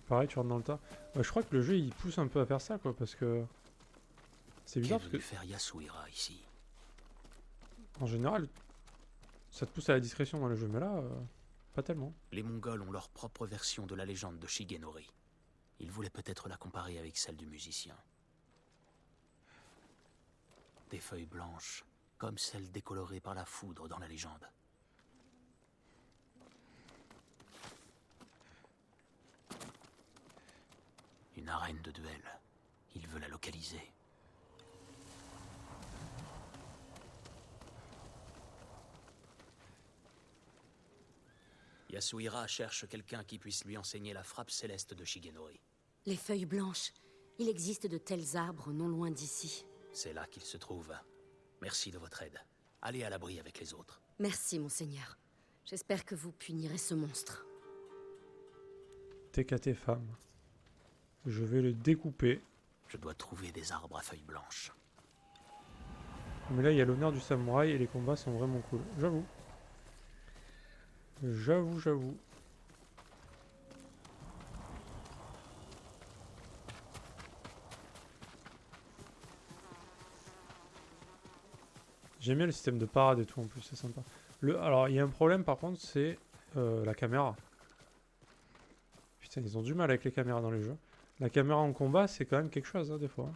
Pareil, tu rentres dans le tas. Je crois que le jeu il pousse un peu à faire ça quoi, parce que c'est bizarre parce que faire Yasuhira ici? en général ça te pousse à la discrétion dans le jeu, mais là pas tellement. Les Mongols ont leur propre version de la légende de Shigenori. Ils voulaient peut-être la comparer avec celle du musicien. Des feuilles blanches, comme celles décolorées par la foudre dans la légende. Une arène de duel. Il veut la localiser. Yasuhira cherche quelqu'un qui puisse lui enseigner la frappe céleste de Shigenori. Les feuilles blanches. Il existe de tels arbres non loin d'ici. C'est là qu'il se trouve. Merci de votre aide. Allez à l'abri avec les autres. Merci, monseigneur. J'espère que vous punirez ce monstre. TKT femme. Je vais le découper. Je dois trouver des arbres à feuilles blanches. Mais là il y a l'honneur du samouraï et les combats sont vraiment cool. J'avoue. J'avoue. J'aime bien le système de parade et tout en plus, c'est sympa. Alors il y a un problème par contre, c'est la caméra. Putain, ils ont du mal avec les caméras dans les jeux. La caméra en combat, c'est quand même quelque chose, hein, des fois.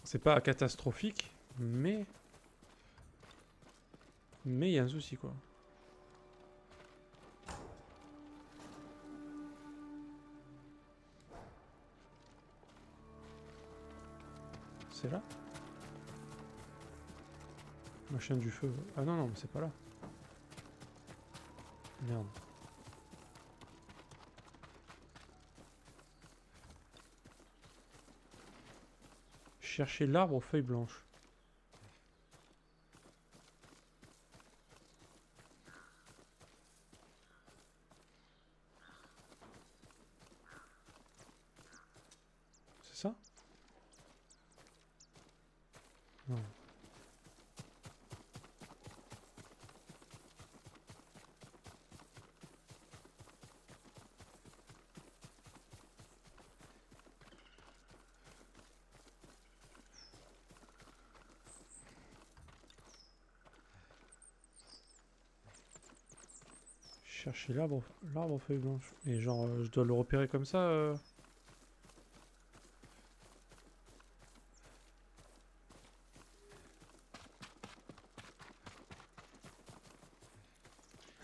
C'est pas catastrophique, mais il y a un souci, quoi. C'est là? Machin du feu. Ah non, mais c'est pas là. Merde. Chercher l'arbre aux feuilles blanches. C'est ça? Non. Chercher l'arbre aux feuilles blanches. Et genre, je dois le repérer comme ça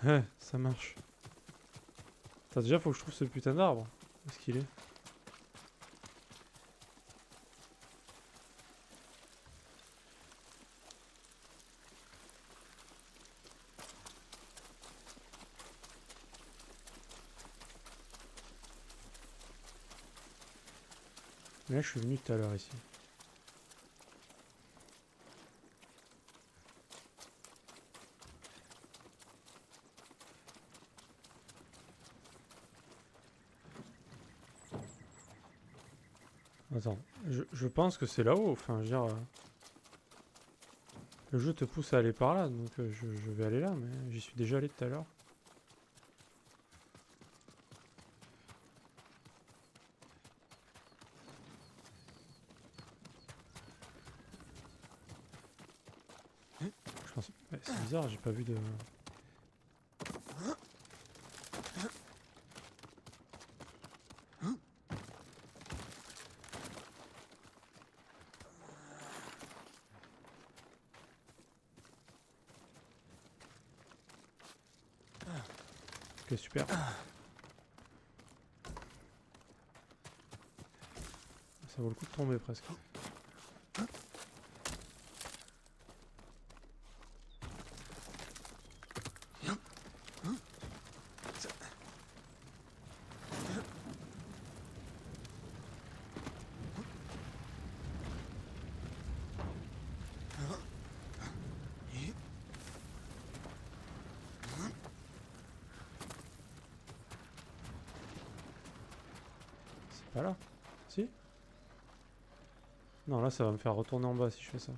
Ouais, ça marche. Attends, déjà, faut que je trouve ce putain d'arbre. Où est-ce qu'il est? Mais là, je suis venu tout à l'heure ici. Attends, je pense que c'est là-haut. Enfin, je veux dire, le jeu te pousse à aller par là, donc je vais aller là, mais j'y suis déjà allé tout à l'heure. Je pense... ouais, c'est bizarre, j'ai pas vu de... Ok, super. Ça vaut le coup de tomber presque. C'est pas là? Si? Non, là ça va me faire retourner en bas si je fais ça.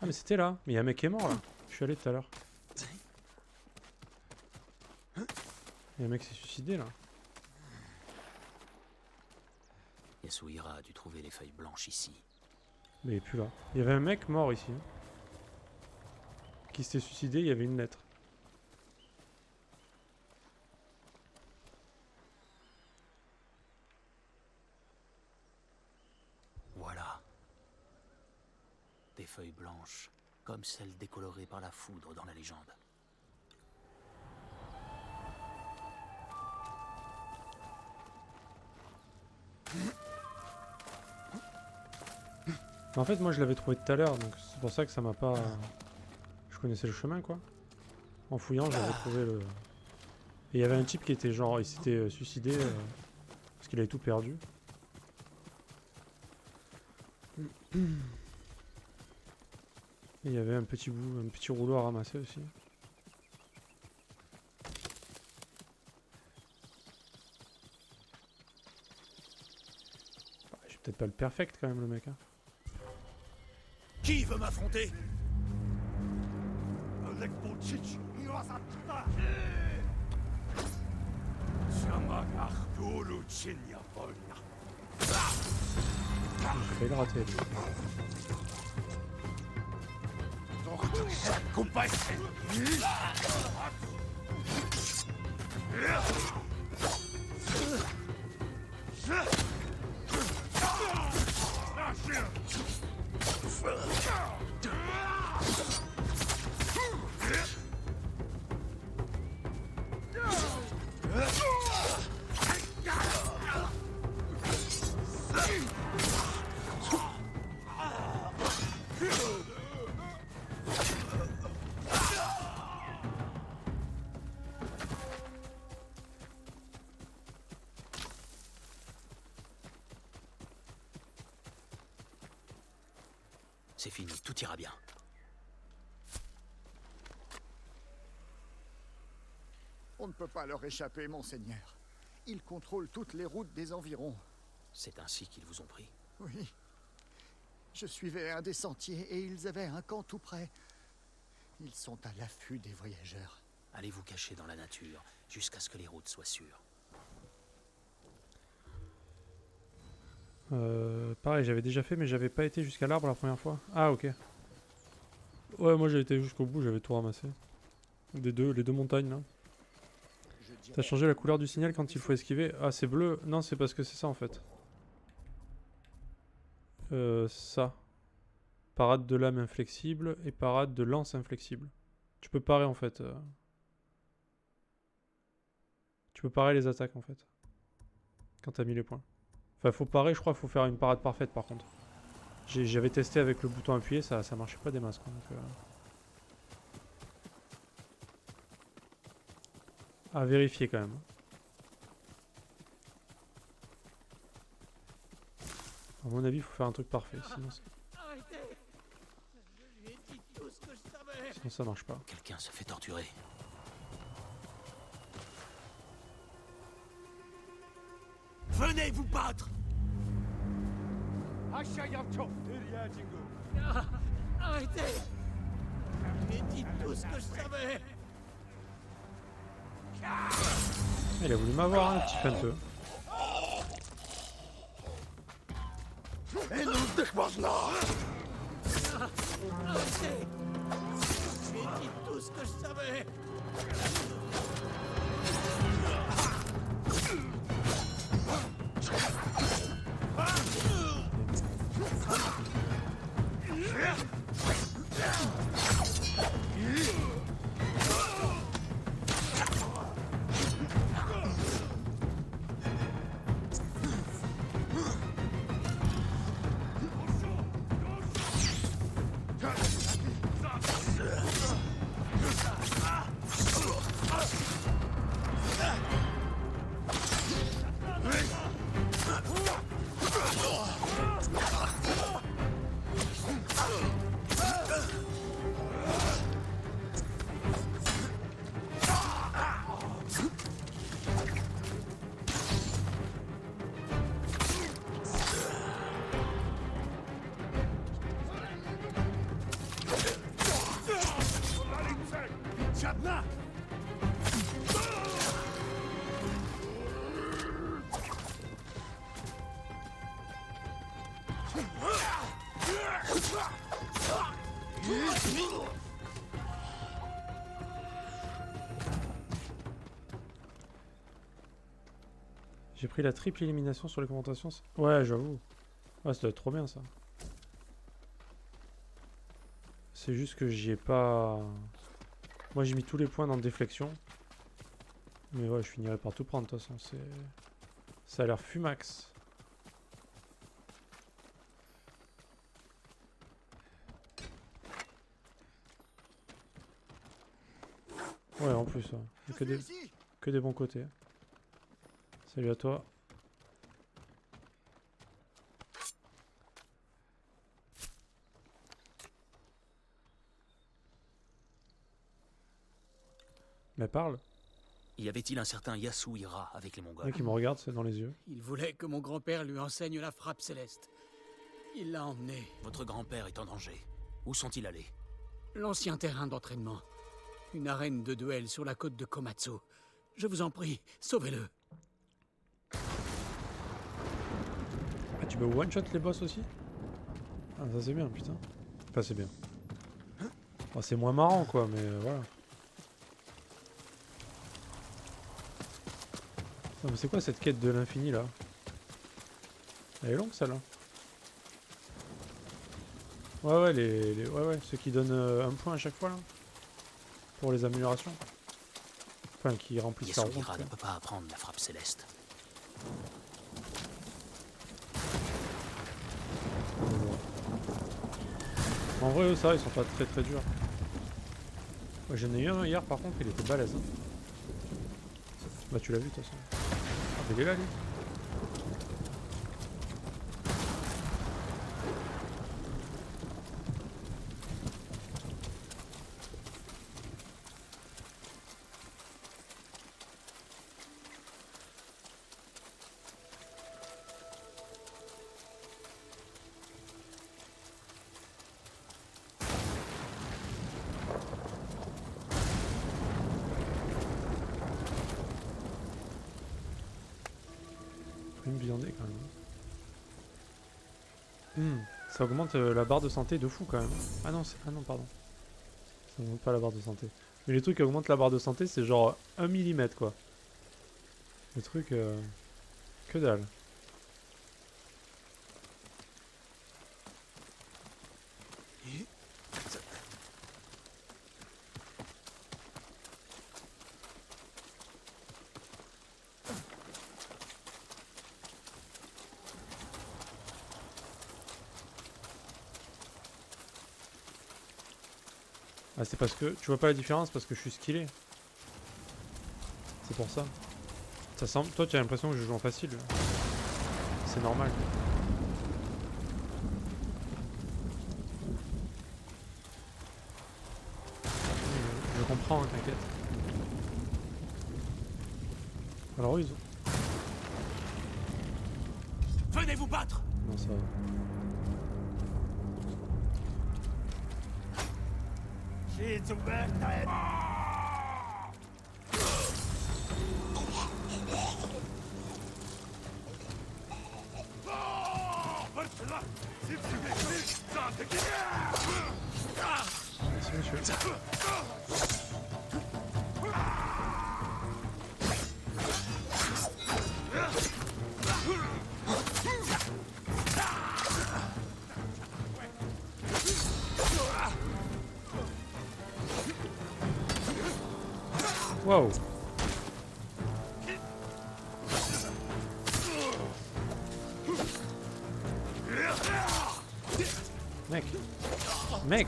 Ah mais c'était là. Mais il y a un mec qui est mort là. Je suis allé tout à l'heure. Il y a un mec qui s'est suicidé là. Yasuhira a dû trouver les feuilles blanches ici. Mais il est plus là. Il y avait un mec mort ici. Qui s'était suicidé, il y avait une lettre. Voilà. Des feuilles blanches, comme celles décolorées par la foudre dans la légende. En fait, moi je l'avais trouvé tout à l'heure, donc c'est pour ça que ça m'a pas... Je connaissais le chemin quoi. En fouillant, j'avais trouvé le... Et il y avait un type qui était genre... Il s'était suicidé parce qu'il avait tout perdu. Et il y avait un petit bout, un petit rouleau à ramasser aussi. J'ai peut-être pas le perfect quand même le mec. Hein. Qui veut m'affronter? J'ai failli le rater. Lui. C'est fini, tout ira bien. On ne peut pas leur échapper, monseigneur. Ils contrôlent toutes les routes des environs. C'est ainsi qu'ils vous ont pris. Oui. Je suivais un des sentiers et ils avaient un camp tout près. Ils sont à l'affût des voyageurs. Allez vous cacher dans la nature, jusqu'à ce que les routes soient sûres. Pareil, j'avais déjà fait, mais j'avais pas été jusqu'à l'arbre la première fois. Ah, ok. Ouais, moi j'ai été jusqu'au bout, j'avais tout ramassé. Les deux montagnes là. T'as changé la couleur du signal quand il faut esquiver. Ah, c'est bleu. Non, c'est parce que c'est ça en fait. Ça. Parade de lame inflexible et parade de lance inflexible. Tu peux parer en fait. Tu peux parer les attaques en fait. Quand t'as mis les points. Enfin, faut parer, je crois qu'il faut faire une parade parfaite par contre. J'avais testé avec le bouton appuyé, ça marchait pas des masses quoi. Donc, à vérifier quand même. À mon avis, il faut faire un truc parfait, sinon ça marche pas. Quelqu'un se fait torturer. Venez vous battre! Arrêtez! J'ai dit tout ce que je savais! Il a voulu m'avoir un petit fanteux. Arrêtez! J'ai dit tout ce que je savais! J'ai pris la triple élimination sur les confrontations. Ouais, j'avoue. Ouais, ça doit être trop bien ça. C'est juste que j'y ai pas... Moi j'ai mis tous les points dans déflexion. Mais ouais, je finirai par tout prendre de toute façon. Ça a l'air fumax. Ouais, en plus, ouais. Que des bons côtés. Salut à toi. Mais parle. Y avait-il un certain Yasuhira avec les Mongols? Un qui me regarde, c'est dans les yeux. Il voulait que mon grand-père lui enseigne la frappe céleste. Il l'a emmené. Votre grand-père est en danger. Où sont-ils allés? L'ancien terrain d'entraînement. Une arène de duel sur la côte de Komatsu. Je vous en prie, sauvez-le. Ah, tu peux one-shot les boss aussi? Ah, ça c'est bien, putain. Enfin, c'est bien. Bon, c'est moins marrant, quoi, mais voilà. Non, mais c'est quoi cette quête de l'infini, là? Elle est longue, celle-là. Ouais, ouais, ouais, ceux qui donnent un point à chaque fois, là. Pour les améliorations. Enfin, qui remplissent leur Yasuhira route, ne quoi. peut pas apprendre la frappe céleste. En vrai, eux, ça va, ils sont pas très très durs. Ouais, j'en ai eu un hier, par contre, il était balèze. Hein. Bah, tu l'as vu, de toute façon. Ah, mais il est là, lui. Une viandée quand même. Ça augmente la barre de santé de fou quand même. Ah non, ah non, pardon. Ça augmente pas la barre de santé. Mais les trucs qui augmentent la barre de santé, c'est genre 1 mm quoi. Les trucs... que dalle. Ah, c'est parce que... Tu vois pas la différence parce que je suis skillé. C'est pour ça. Ça semble... Toi, tu as l'impression que je joue en facile. C'est normal. Je comprends, hein, t'inquiète. Alors, ils ont... Venez vous battre! Non, ça va. Merci, monsieur. Wow. Mec. Mec.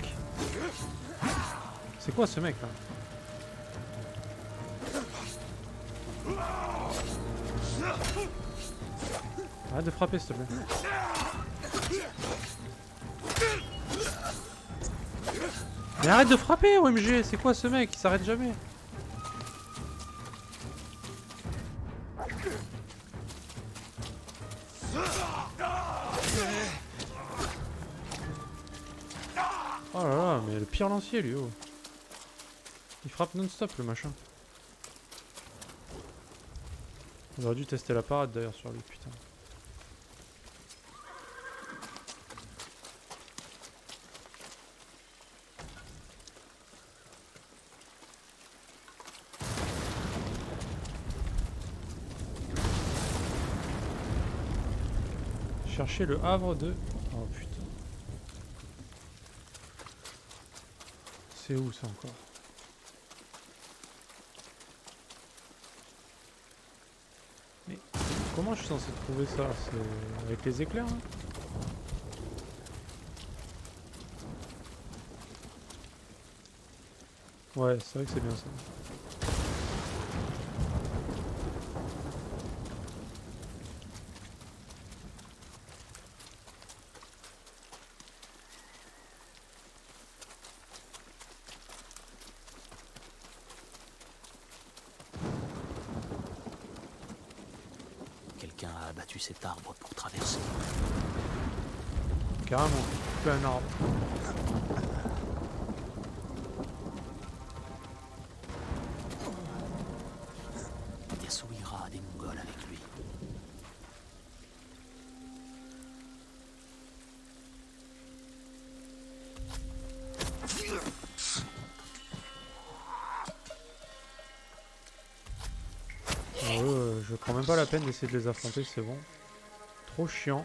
C'est quoi ce mec là? Arrête de frapper s'il te plaît. Mais arrête de frapper OMG, c'est quoi ce mec? Il s'arrête jamais. Oh là là, mais le pire lancier lui, oh. Il frappe non-stop le machin. On aurait dû tester la parade d'ailleurs sur lui, putain. chercher le havre de... Oh putain. C'est où ça encore? Mais comment je suis censé trouver ça? C'est avec les éclairs hein? Ouais, c'est vrai que c'est bien ça. Quelqu'un a abattu cet arbre pour traverser. Carrément, plus un arbre. Yasuhira a des Mongols avec lui. Je prends même pas la peine d'essayer de les affronter, c'est bon. Trop chiant.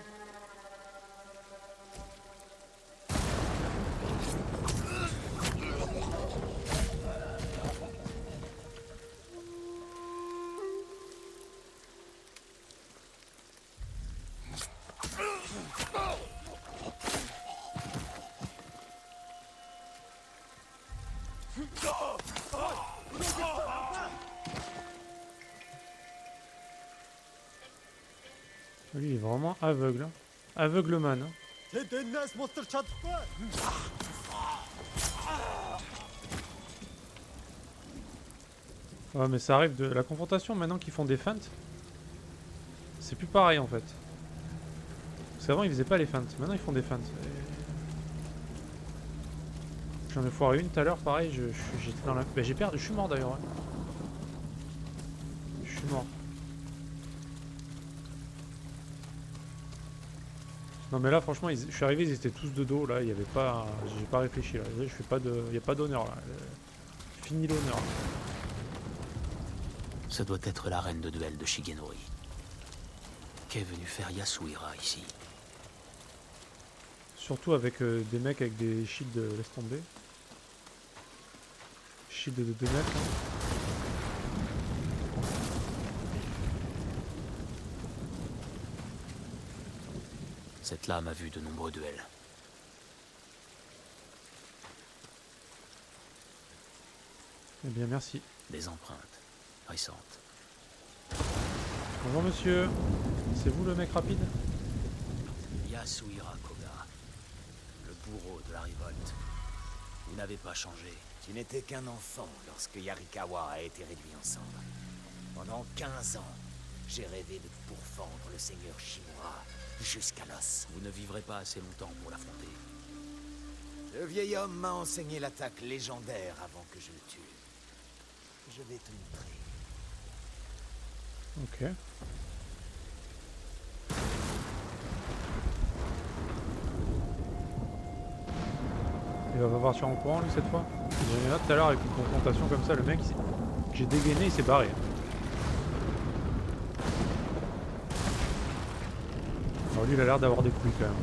Lui il est vraiment aveugle. Hein. Aveugleman. Hein. Ouais mais ça arrive de la confrontation maintenant qu'ils font des feintes. C'est plus pareil en fait. Parce qu'avant ils faisaient pas les feintes, maintenant ils font des feintes. J'en ai foiré une tout à l'heure, pareil, j'étais dans la... Bah, j'ai perdu, je suis mort d'ailleurs. Ouais. Je suis mort. Non mais là franchement, je suis arrivé, ils étaient tous de dos, là, il y avait pas... J'ai pas réfléchi là, je fais pas de... Il y a pas d'honneur là. Fini l'honneur. Ce doit être l'arène de duel de Shigenori. Qu'est venu faire Yasuhira ici? Surtout avec des mecs avec des shields de... Laisse tomber. Shield de 2 mètres. Hein. Cette lame a vu de nombreux duels. Eh bien merci. Des empreintes récentes. Bonjour monsieur. C'est vous le mec rapide? Yasuhira Koga, le bourreau de la révolte. Vous n'avez pas changé. Tu n'étais qu'un enfant lorsque Yarikawa a été réduit en cendres. Pendant 15 ans, j'ai rêvé de pourfendre le seigneur Shimura jusqu'à l'os. Vous ne vivrez pas assez longtemps pour l'affronter. Le vieil homme m'a enseigné l'attaque légendaire avant que je le tue. Je vais te montrer. Ok. Il va pas partir en courant lui cette fois. J'en ai là tout à l'heure avec une confrontation comme ça, le mec j'ai dégainé, il s'est barré. Alors lui il a l'air d'avoir des couilles quand même.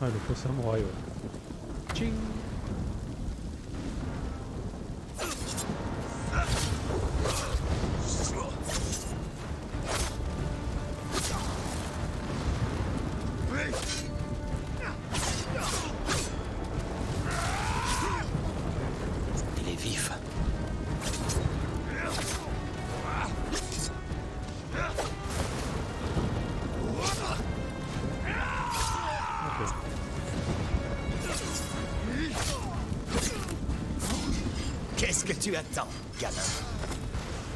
Ah le faux samouraï ouais. Tching. Il est vif. Qu'est-ce que tu attends, gamin?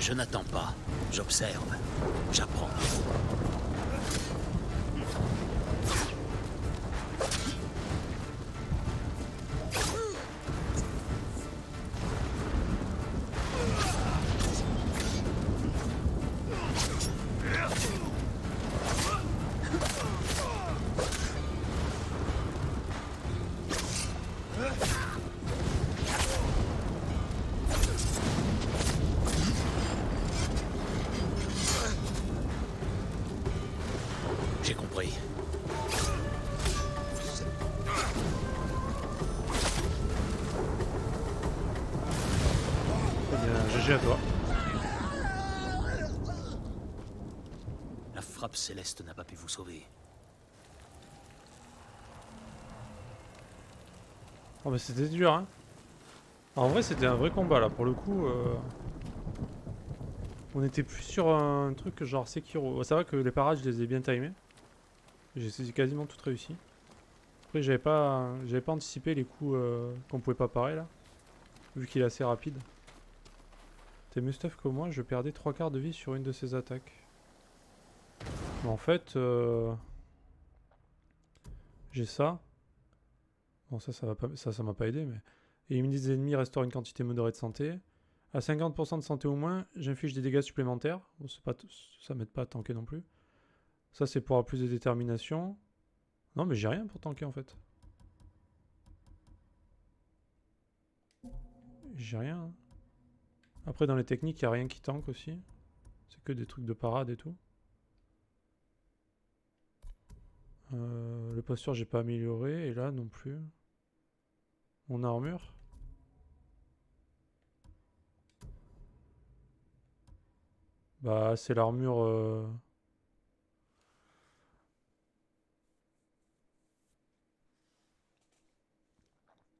Je n'attends pas. J'observe. J'apprends. GG à toi. La frappe céleste n'a pas pu vous sauver. Oh mais c'était dur hein. En vrai c'était un vrai combat là pour le coup. On était plus sur un truc genre Sekiro. Ça va que les parades je les ai bien timés. J'ai quasiment tout réussi. Après j'avais pas anticipé les coups qu'on pouvait pas parer là. Vu qu'il est assez rapide. T'es mieux stuff que moi, je perdais 3/4 de vie sur une de ses attaques. Mais en fait j'ai ça. Bon ça va pas, ça m'a pas aidé mais. Et immunité des ennemis restaure une quantité modérée de santé. À 50% de santé au moins, j'inflige des dégâts supplémentaires. Bon, ça m'aide pas à tanker non plus. Ça c'est pour avoir plus de détermination. Non mais j'ai rien pour tanker en fait. J'ai rien. Hein. Après dans les techniques, il n'y a rien qui tank aussi. C'est que des trucs de parade et tout. Le posture j'ai pas amélioré et là non plus. Mon armure. Bah c'est l'armure...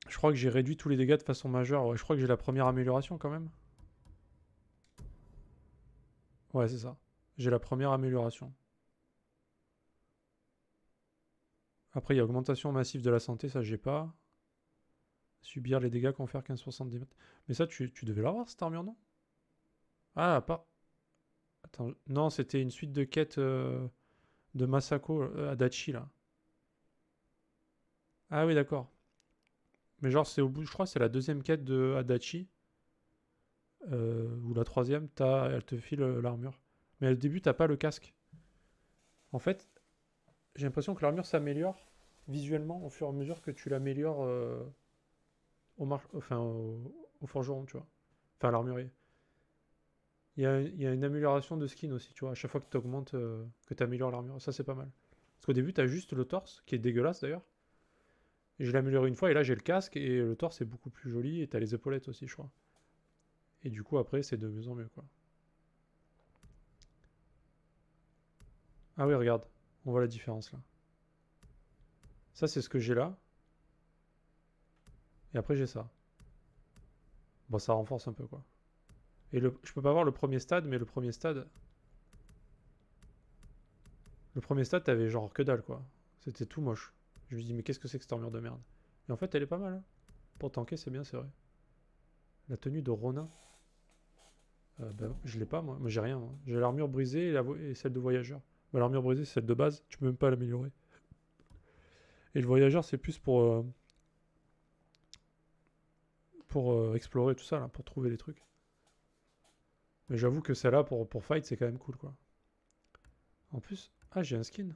Je crois que j'ai réduit tous les dégâts de façon majeure. Ouais, je crois que j'ai la première amélioration quand même. Ouais c'est ça. J'ai la première amélioration. Après il y a augmentation massive de la santé, ça j'ai pas. Subir les dégâts confère 15% de mètres. Mais ça tu devais l'avoir cette armure non? Ah pas... Attends, non, c'était une suite de quêtes de Masako Adachi là. Ah oui, d'accord. Mais genre, c'est au bout, je crois, c'est la deuxième quête de Adachi. Ou la troisième, elle te file l'armure. Mais au début, t'as pas le casque. En fait, j'ai l'impression que l'armure s'améliore visuellement au fur et à mesure que tu l'améliores au forgeron, tu vois. Enfin, à l'armurier. Il y a une amélioration de skin aussi, tu vois, à chaque fois que tu augmentes, que tu améliores l'armure. Ça, c'est pas mal. Parce qu'au début, tu as juste le torse, qui est dégueulasse d'ailleurs. Et je l'ai amélioré une fois, et là, j'ai le casque, et le torse est beaucoup plus joli, et tu as les épaulettes aussi, je crois. Et du coup, après, c'est de mieux en mieux, quoi. Ah oui, regarde. On voit la différence, là. Ça, c'est ce que j'ai là. Et après, j'ai ça. Bon, ça renforce un peu, quoi. Et je peux pas voir le premier stade, mais le premier stade... Le premier stade, t'avais genre que dalle, quoi. C'était tout moche. Je me dis, mais qu'est-ce que c'est que cette armure de merde? Et en fait, elle est pas mal, hein. Pour tanker, c'est bien, c'est vrai. La tenue de Ronin. Ben, je l'ai pas, moi. Moi, j'ai rien. Moi. J'ai l'armure brisée et celle de voyageur. Bah, l'armure brisée, c'est celle de base. Tu peux même pas l'améliorer. Et le voyageur, c'est plus pour explorer tout ça, là, pour trouver des trucs. Mais j'avoue que celle-là, pour fight, c'est quand même cool, quoi. En plus... Ah, j'ai un skin.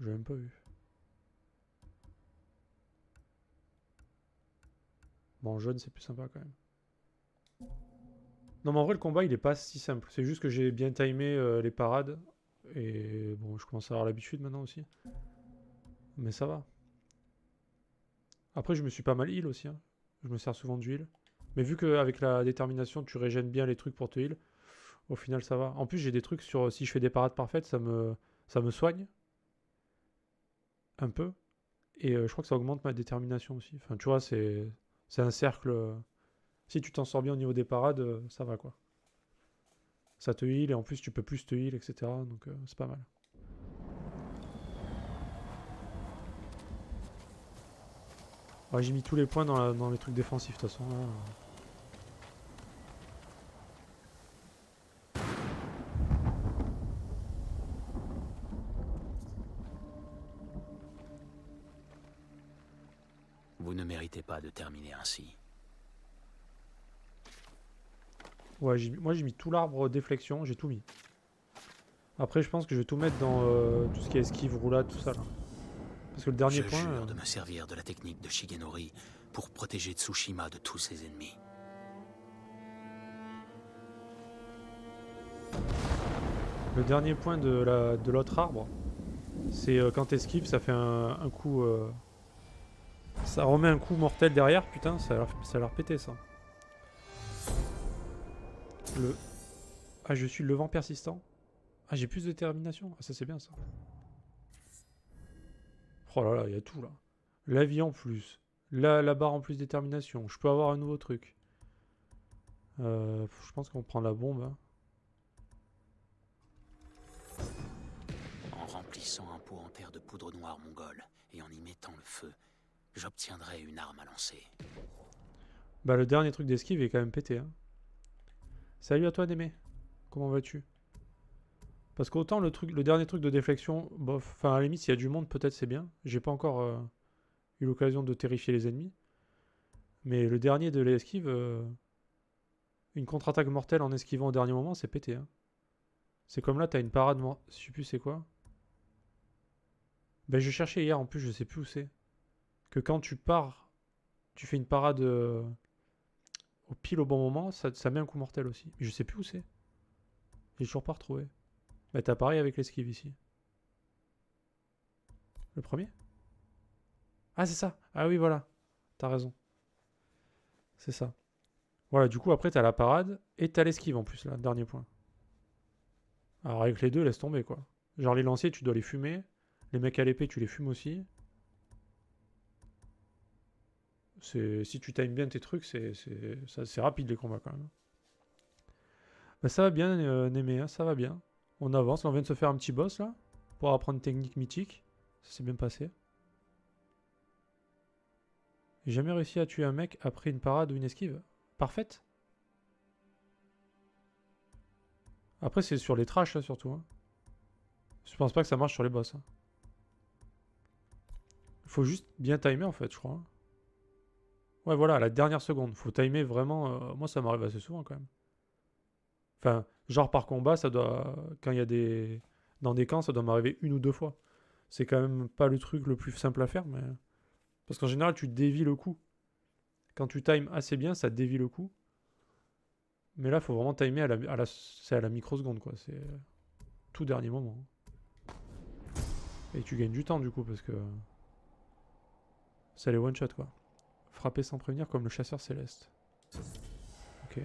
J'ai même pas vu. Bon, en jaune, c'est plus sympa, quand même. Non, mais en vrai, le combat, il est pas si simple. C'est juste que j'ai bien timé les parades. Et bon, je commence à avoir l'habitude maintenant aussi. Mais ça va. Après, je me suis pas mal heal aussi, hein. Je me sers souvent du heal. Mais vu qu'avec la détermination, tu régènes bien les trucs pour te heal, au final, ça va. En plus, j'ai des trucs sur... Si je fais des parades parfaites, ça me soigne. Un peu. Et je crois que ça augmente ma détermination aussi. Enfin, tu vois, c'est un cercle... Si tu t'en sors bien au niveau des parades, ça va, quoi. Ça te heal, et en plus, tu peux plus te heal, etc. Donc, c'est pas mal. Ouais, j'ai mis tous les points dans les trucs défensifs, de toute façon. Là. Vous ne méritez pas de terminer ainsi. Ouais, moi j'ai mis tout l'arbre déflexion, j'ai tout mis. Après, je pense que je vais tout mettre dans tout ce qui est esquive, roulade, tout ça là. Parce que le dernier point... Je jure de me servir de la technique de Shigenori pour protéger Tsushima de tous ses ennemis. Le dernier point de l'autre arbre, c'est quand t'esquives, ça fait un coup... Ça remet un coup mortel derrière, putain, ça a l'air pété ça. Ah, je suis le vent persistant. Ah, j'ai plus de détermination. Ah, ça c'est bien ça. Oh là là, il y a tout là. La vie en plus. La barre en plus de détermination. Je peux avoir un nouveau truc. Je pense qu'on prend la bombe. Hein. En remplissant un pot en terre de poudre noire mongole et en y mettant le feu, j'obtiendrai une arme à lancer. Bah le dernier truc d'esquive est quand même pété. Hein. Salut à toi Némé. Comment vas-tu? Parce qu'autant le dernier truc de déflexion, bof. Enfin à la limite s'il y a du monde peut-être c'est bien. J'ai pas encore eu l'occasion de terrifier les ennemis. Mais le dernier de l'esquive, une contre-attaque mortelle en esquivant au dernier moment, c'est pété. Hein. C'est comme là, t'as une parade mortelle. Je sais plus c'est quoi. Ben je cherchais hier en plus, je sais plus où c'est. Que quand tu pars, tu fais une parade au pile au bon moment, ça met un coup mortel aussi. Mais je sais plus où c'est. J'ai toujours pas retrouvé. Bah t'as pareil avec l'esquive ici. Le premier? Ah c'est ça. Ah oui voilà. T'as raison. C'est ça. Voilà, du coup après t'as la parade et t'as l'esquive en plus là, dernier point. Alors avec les deux, laisse tomber quoi. Genre les lanciers, tu dois les fumer. Les mecs à l'épée, tu les fumes aussi. Si tu times bien tes trucs, c'est rapide les combats quand même. Bah, ça va bien, Némé, hein, ça va bien. On avance, on vient de se faire un petit boss là. Pour apprendre une technique mythique. Ça s'est bien passé. J'ai jamais réussi à tuer un mec après une parade ou une esquive. Parfaite. Après c'est sur les trash là surtout. Hein. Je pense pas que ça marche sur les boss. Hein. Faut juste bien timer en fait, je crois. Hein. Ouais, voilà, à la dernière seconde. Faut timer vraiment. Moi, ça m'arrive assez souvent quand même. Enfin, genre par combat, ça doit. Quand il y a des. Dans des camps, ça doit m'arriver une ou deux fois. C'est quand même pas le truc le plus simple à faire, mais. Parce qu'en général, tu dévis le coup. Quand tu times assez bien, ça dévie le coup. Mais là, faut vraiment timer c'est à la microseconde, quoi. C'est tout dernier moment. Et tu gagnes du temps, du coup, parce que. Ça les one-shot, quoi. Frapper sans prévenir comme le chasseur céleste. Ok.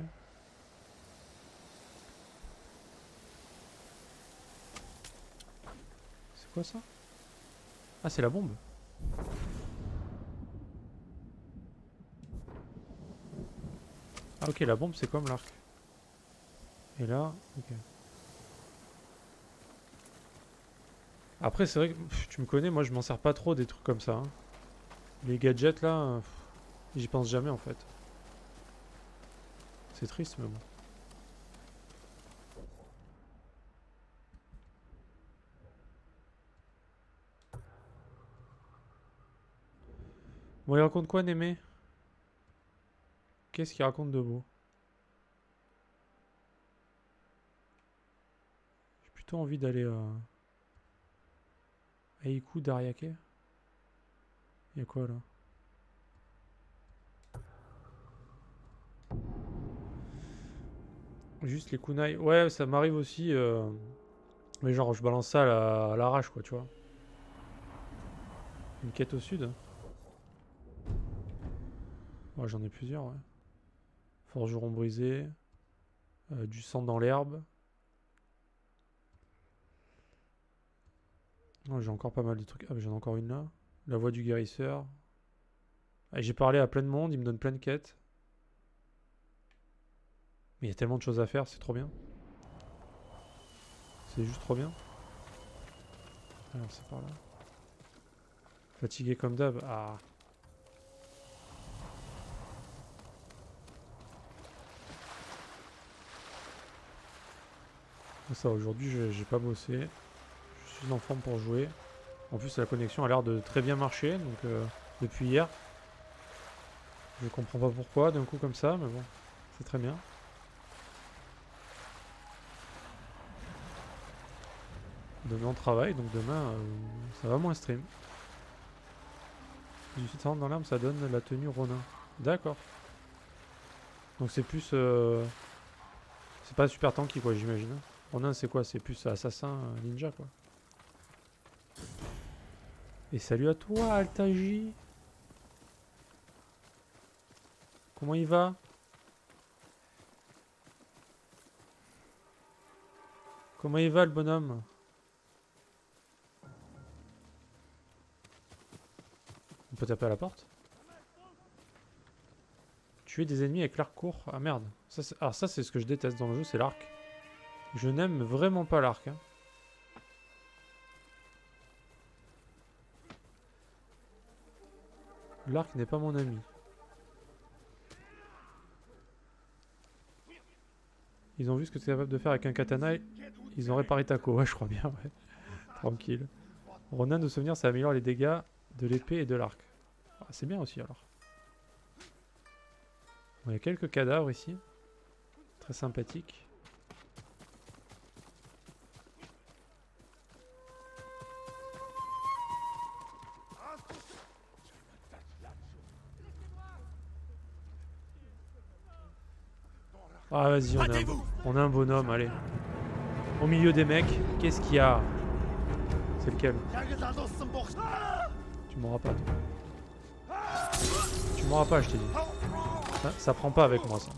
C'est quoi ça? Ah, c'est la bombe. Ah ok, la bombe c'est comme l'arc. Et là, ok. Après c'est vrai que tu me connais, moi je m'en sers pas trop des trucs comme ça. Hein. Les gadgets là, j'y pense jamais en fait. C'est triste mais bon. Bon il raconte quoi Némé? Qu'est-ce qu'il raconte de beau? J'ai plutôt envie d'aller à Iku d'Ariake. Il y a quoi là? Juste les kunai. Ouais, ça m'arrive aussi. Mais genre, je balance ça à l'arrache, quoi, tu vois. Une quête au sud. Ouais, j'en ai plusieurs, ouais. Forgeron brisé. Du sang dans l'herbe. Oh, j'ai encore pas mal de trucs. Ah, j'en ai encore une là. La voix du guérisseur. Ah, j'ai parlé à plein de monde, il me donne plein de quêtes. Mais il y a tellement de choses à faire, c'est trop bien. C'est juste trop bien. Alors c'est par là. Fatigué comme d'hab. Ah. Ça aujourd'hui j'ai pas bossé. Je suis en forme pour jouer. En plus la connexion a l'air de très bien marcher donc depuis hier. Je comprends pas pourquoi d'un coup comme ça mais bon c'est très bien. Demain on travaille donc demain ça va moins stream. 18h dans l'arme ça donne la tenue Ronin. D'accord. Donc c'est plus c'est pas super tanky quoi j'imagine. Ronin c'est quoi? C'est plus assassin ninja quoi. Et salut à toi Altaji. Comment il va? Comment il va le bonhomme? On peut taper à la porte? Tuer des ennemis avec l'arc court. Ah merde. Alors ça c'est ce que je déteste dans le jeu, c'est l'arc. Je n'aime vraiment pas l'arc. Hein. L'arc n'est pas mon ami. Ils ont vu ce que tu es capable de faire avec un katana. Ils ont réparé Taco. Ouais, je crois bien. Ouais. Tranquille. Ronin de souvenir, ça améliore les dégâts de l'épée et de l'arc. Ah, c'est bien aussi alors. Bon, il y a quelques cadavres ici. Très sympathiques. Ah vas-y, on a un bonhomme, allez. Au milieu des mecs, qu'est-ce qu'il y a? C'est lequel? Tu m'auras pas, toi. Tu m'auras pas, je t'ai dit. Ça prend pas avec moi, ça.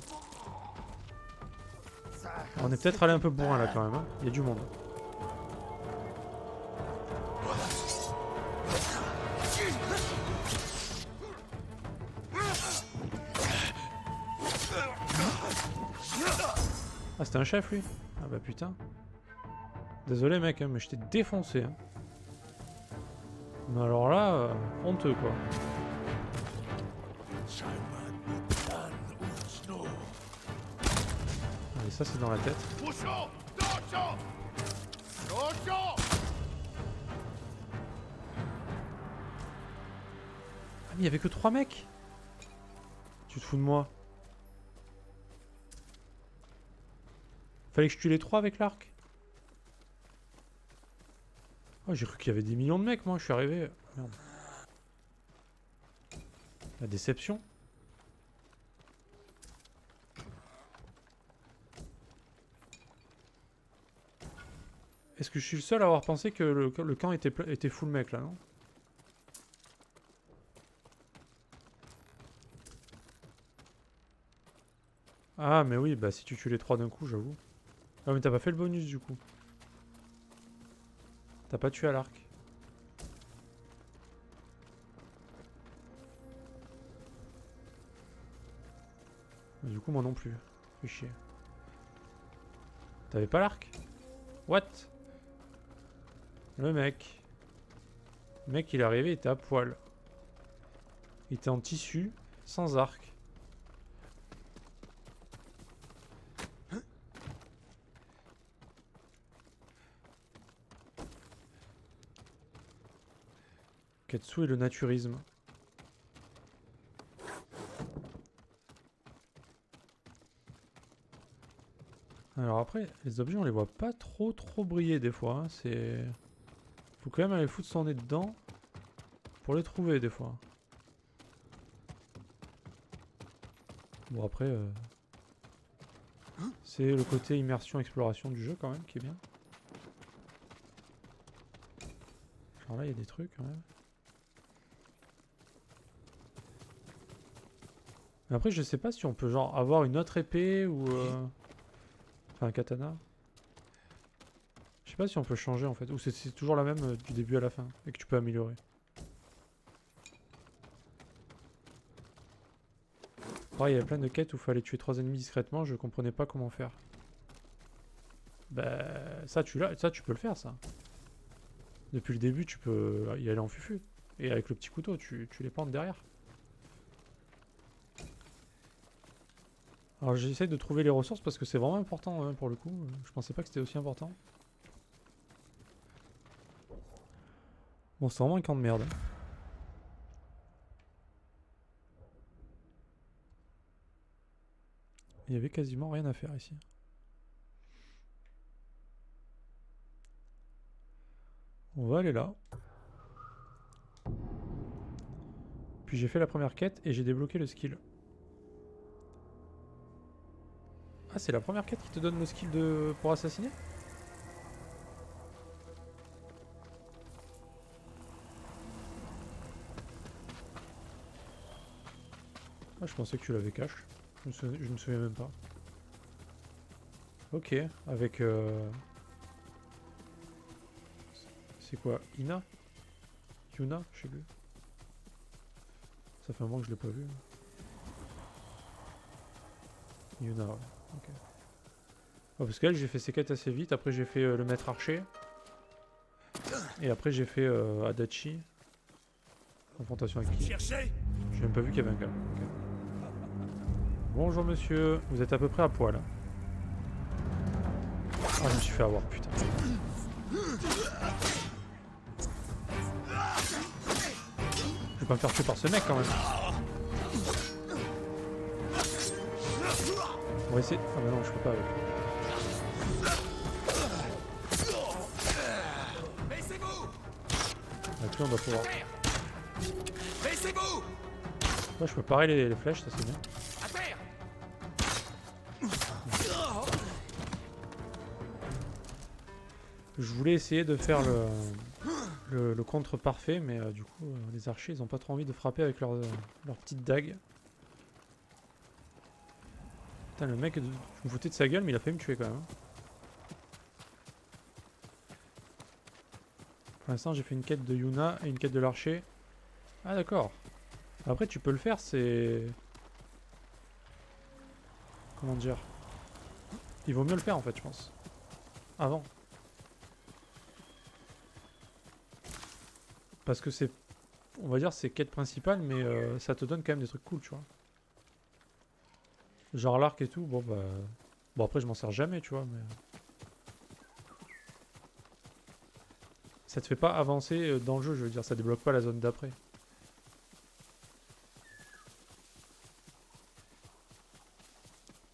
On est peut-être allé un peu bourrin là quand même, hein. Il y a du monde. Ah, c'était un chef lui? Ah bah putain. Désolé mec, hein, mais je t'ai défoncé. Hein. Mais alors là, honteux quoi. Allez, ça c'est dans la tête. Ah mais il y avait que 3 mecs. Tu te fous de moi? Fallait que je tue les 3 avec l'arc. Oh, j'ai cru qu'il y avait des millions de mecs, moi, je suis arrivé. Merde. La déception. Est-ce que je suis le seul à avoir pensé que le camp était full mec, là, non? Ah, mais oui, bah si tu tues les 3 d'un coup, j'avoue. Ah, mais t'as pas fait le bonus, du coup. T'as pas tué à l'arc. Du coup, moi non plus. Fais chier. T'avais pas l'arc? What? Le mec. Le mec, il est arrivé, il était à poil. Il était en tissu, sans arc. Katsu et le naturisme. Alors après, les objets on les voit pas trop briller des fois. Hein. C'est... Faut quand même aller foutre son nez dedans pour les trouver des fois. Bon après, c'est le côté immersion exploration du jeu quand même qui est bien. Genre là il y a des trucs quand même. Mais après je sais pas si on peut genre avoir une autre épée ou... Enfin un katana. Je sais pas si on peut changer en fait. Ou c'est toujours la même du début à la fin. Et que tu peux améliorer. Pareil, il y avait plein de quêtes où il fallait tuer 3 ennemis discrètement. Je comprenais pas comment faire. Bah ça tu peux le faire ça. Depuis le début tu peux y aller en fufu. Et avec le petit couteau tu les plantes derrière. Alors j'essaie de trouver les ressources parce que c'est vraiment important hein, pour le coup. Je pensais pas que c'était aussi important. Bon c'est vraiment un camp de merde. Il y avait quasiment rien à faire ici. On va aller là. Puis j'ai fait la première quête et j'ai débloqué le skill. Ah, c'est la première quête qui te donne le skill pour assassiner? Ah, je pensais que tu l'avais cache. Je ne me souviens même pas. Ok, avec... C'est quoi? Ina? Yuna? Je sais plus. Ça fait un moment que je l'ai pas vu. Yuna, ouais. Ok. Oh, parce qu'elle, j'ai fait ses quêtes assez vite. Après, j'ai fait le maître archer. Et après, j'ai fait Adachi. Confrontation avec qui? Cherchez. J'ai même pas vu qu'il y avait un gars. Ok. Bonjour monsieur, vous êtes à peu près à poil. Ah, je me suis fait avoir, putain. Je vais pas me faire tuer par ce mec quand même. On va essayer. Ah bah non, je peux pas avec. Baissez-vous. Avec lui, on doit pouvoir. Baissez-vous. Ouais, je peux parer les flèches, ça c'est bien. À terre. Je voulais essayer de faire le contre parfait, mais du coup, les archers, ils ont pas trop envie de frapper avec leur petite dague. Putain, le mec, je me foutais de sa gueule, mais il a failli me tuer quand même. Pour l'instant, j'ai fait une quête de Yuna et une quête de l'archer. Ah, d'accord. Après, tu peux le faire, c'est... Comment dire? Il vaut mieux le faire, en fait, je pense. Avant. Parce que c'est... On va dire c'est quête principale, mais ça te donne quand même des trucs cool, tu vois. Genre l'arc et tout, bon bah... Bon après je m'en sers jamais, tu vois, mais... Ça te fait pas avancer dans le jeu, je veux dire, ça débloque pas la zone d'après.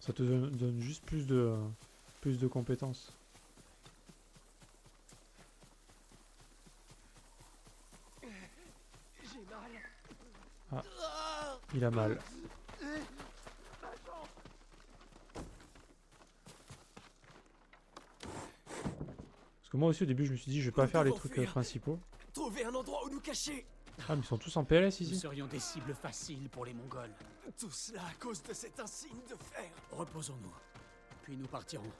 Ça te donne juste plus de compétences. Ah, il a mal. Parce que moi aussi au début je me suis dit je vais pas faire les trucs principaux. Trouvez un endroit où nous cacher. Ah mais ils sont tous en PLS Nous ici. serions des cibles faciles pour les Mongols. Tout cela à cause de cet insigne de fer. Reposons-nous, puis nous partirons.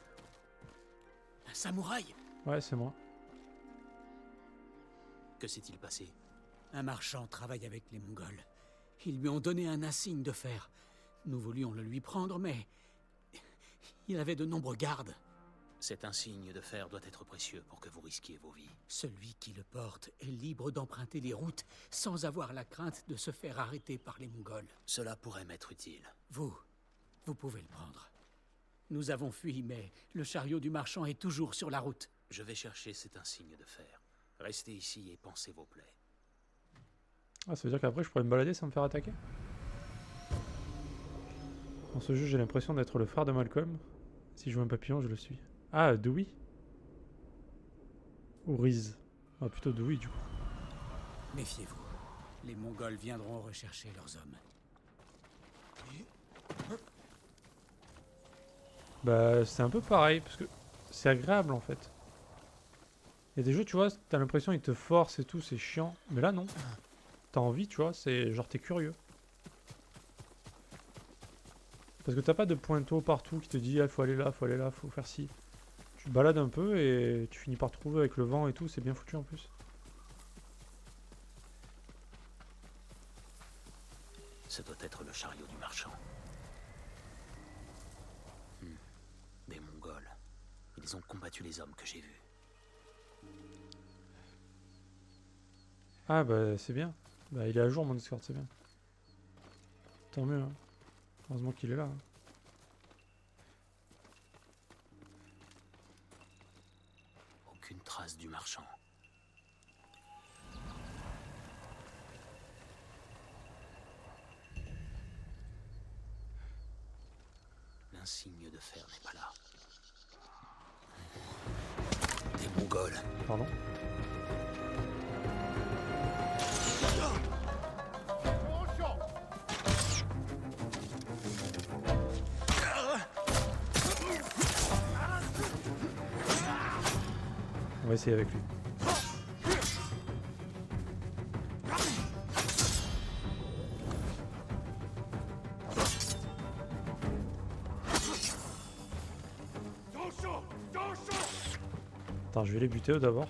Un samouraï? Ouais c'est moi. Que s'est-il passé? Un marchand travaille avec les Mongols. Ils lui ont donné un insigne de fer. Nous voulions le lui prendre, mais... il avait de nombreux gardes. Cet insigne de fer doit être précieux pour que vous risquiez vos vies. Celui qui le porte est libre d'emprunter les routes sans avoir la crainte de se faire arrêter par les Mongols. Cela pourrait m'être utile. Vous pouvez le prendre. Nous avons fui, mais le chariot du marchand est toujours sur la route. Je vais chercher cet insigne de fer. Restez ici et pansez vos plaies. Ah ça veut dire qu'après je pourrais me balader sans me faire attaquer. Dans ce jeu j'ai l'impression d'être le frère de Malcolm. Si je vois un papillon je le suis. Ah Dewey. Ou Riz. Ah plutôt Dewey du coup. Méfiez-vous. Les Mongols viendront rechercher leurs hommes. Bah c'est un peu pareil parce que c'est agréable en fait. Il y a des jeux tu vois, t'as l'impression ils te forcent et tout, c'est chiant. Mais là non. T'as envie tu vois, c'est genre t'es curieux. Parce que t'as pas de pointeau partout qui te dit ah, faut aller là, faut aller là, faut faire ci. Tu te balades un peu et tu finis par trouver avec le vent et tout, c'est bien foutu en plus. Ce doit être le chariot du marchand. Des Mongols. Ils ont combattu les hommes que j'ai vus. Ah bah c'est bien. Bah il est à jour mon Discord, c'est bien. Tant mieux. Hein. Heureusement qu'il est là. Hein. Aucune trace du marchand. L'insigne de fer n'est pas là. Des Mongols. Pardon. On va essayer avec lui. Attends, je vais les buter eux d'abord.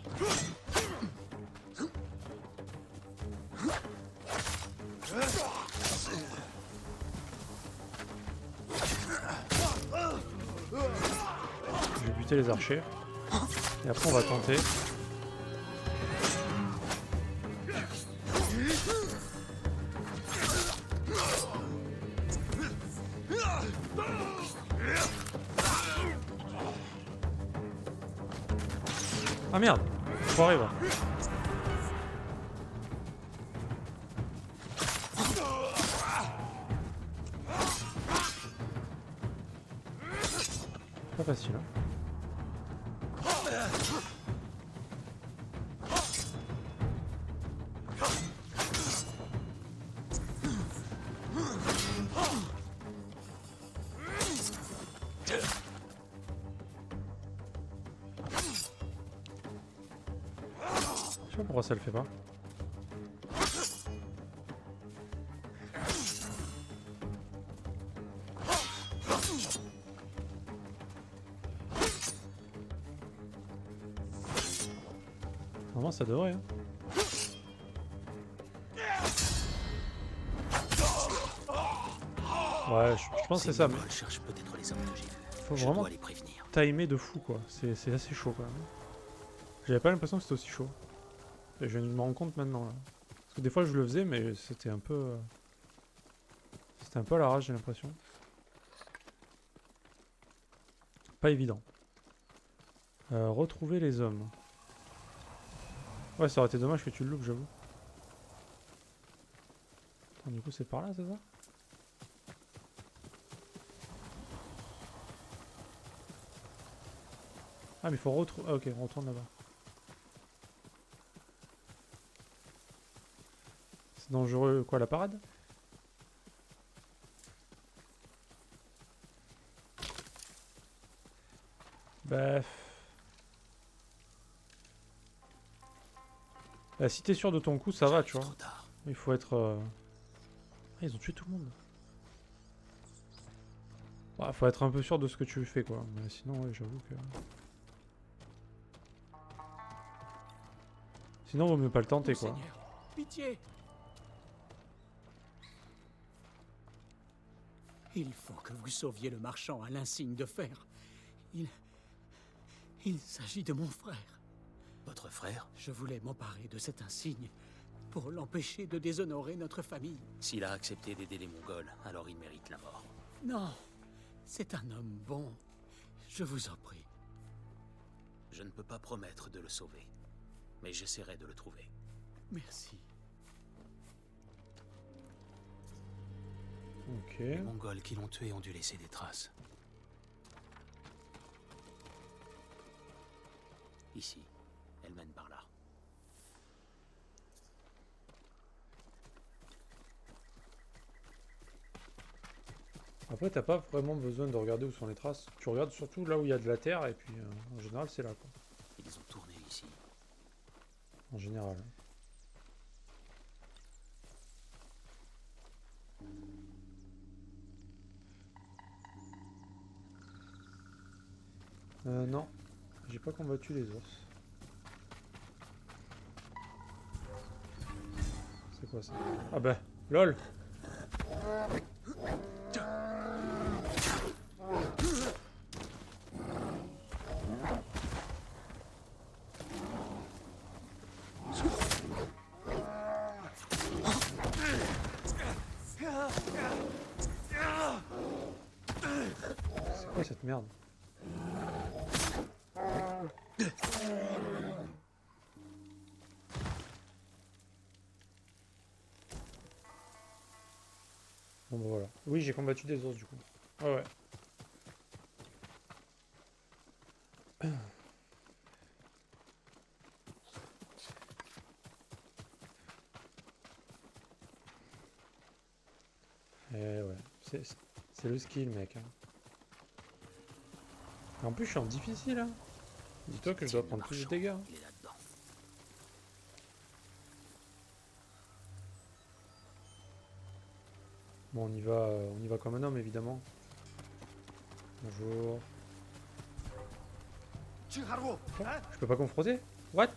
Je vais buter les archers. Et après on va tenter. Ah merde, faut arriver. Pas facile, hein. Je sais pas pourquoi ça le fait pas. Normalement ça devrait, hein. Ouais, je pense que c'est ça, mais Mongol cherche peut-être les hommes que j'ai vus. faut Je vraiment dois les prévenir. timer de fou quoi. C'est assez chaud quand même. J'avais pas l'impression que c'était aussi chaud. Et je viens de me rendre compte maintenant là. Parce que des fois je le faisais mais c'était un peu... C'était un peu à l'arrache j'ai l'impression. Pas évident. Retrouver les hommes. Ouais ça aurait été dommage que tu le loupes j'avoue. Attends, du coup c'est par là c'est ça? Ah mais il faut retrouver... Ah ok on retourne là-bas. C'est dangereux quoi la parade? Bah... Bah si t'es sûr de ton coup ça va tu vois. Trop tard. Il faut être... Ah ils ont tué tout le monde. Bah, faut être un peu sûr de ce que tu fais quoi. Mais sinon ouais j'avoue que... Sinon vaut mieux pas le tenter quoi. Seigneur, pitié. Il faut que vous sauviez le marchand à l'insigne de fer. Il s'agit de mon frère. Votre frère, Je voulais m'emparer de cet insigne pour l'empêcher de déshonorer notre famille. s'il a accepté d'aider les Mongols, alors il mérite la mort. Non, c'est un homme bon. Je vous en prie. Je ne peux pas promettre de le sauver, mais j'essaierai de le trouver. Merci. Ok. Les Mongols qui l'ont tué ont dû laisser des traces. Ici, elle mène par là. Après t'as pas vraiment besoin de regarder où sont les traces. Tu regardes surtout là où il y a de la terre et puis en général c'est là quoi. Ils ont tourné ici. En général. Non. J'ai pas combattu les ours. C'est quoi ça? Ah bah, lol. C'est quoi cette merde? Bon bah voilà. Oui j'ai combattu des ours du coup. Ouais ouais. Eh ouais. C'est le skill mec. Hein. Et en plus je suis en difficile hein. Dis-toi que je dois prendre plus de dégâts. Il est là-dedans. Bon on y va comme un homme évidemment. Bonjour. Je peux pas confronter? What?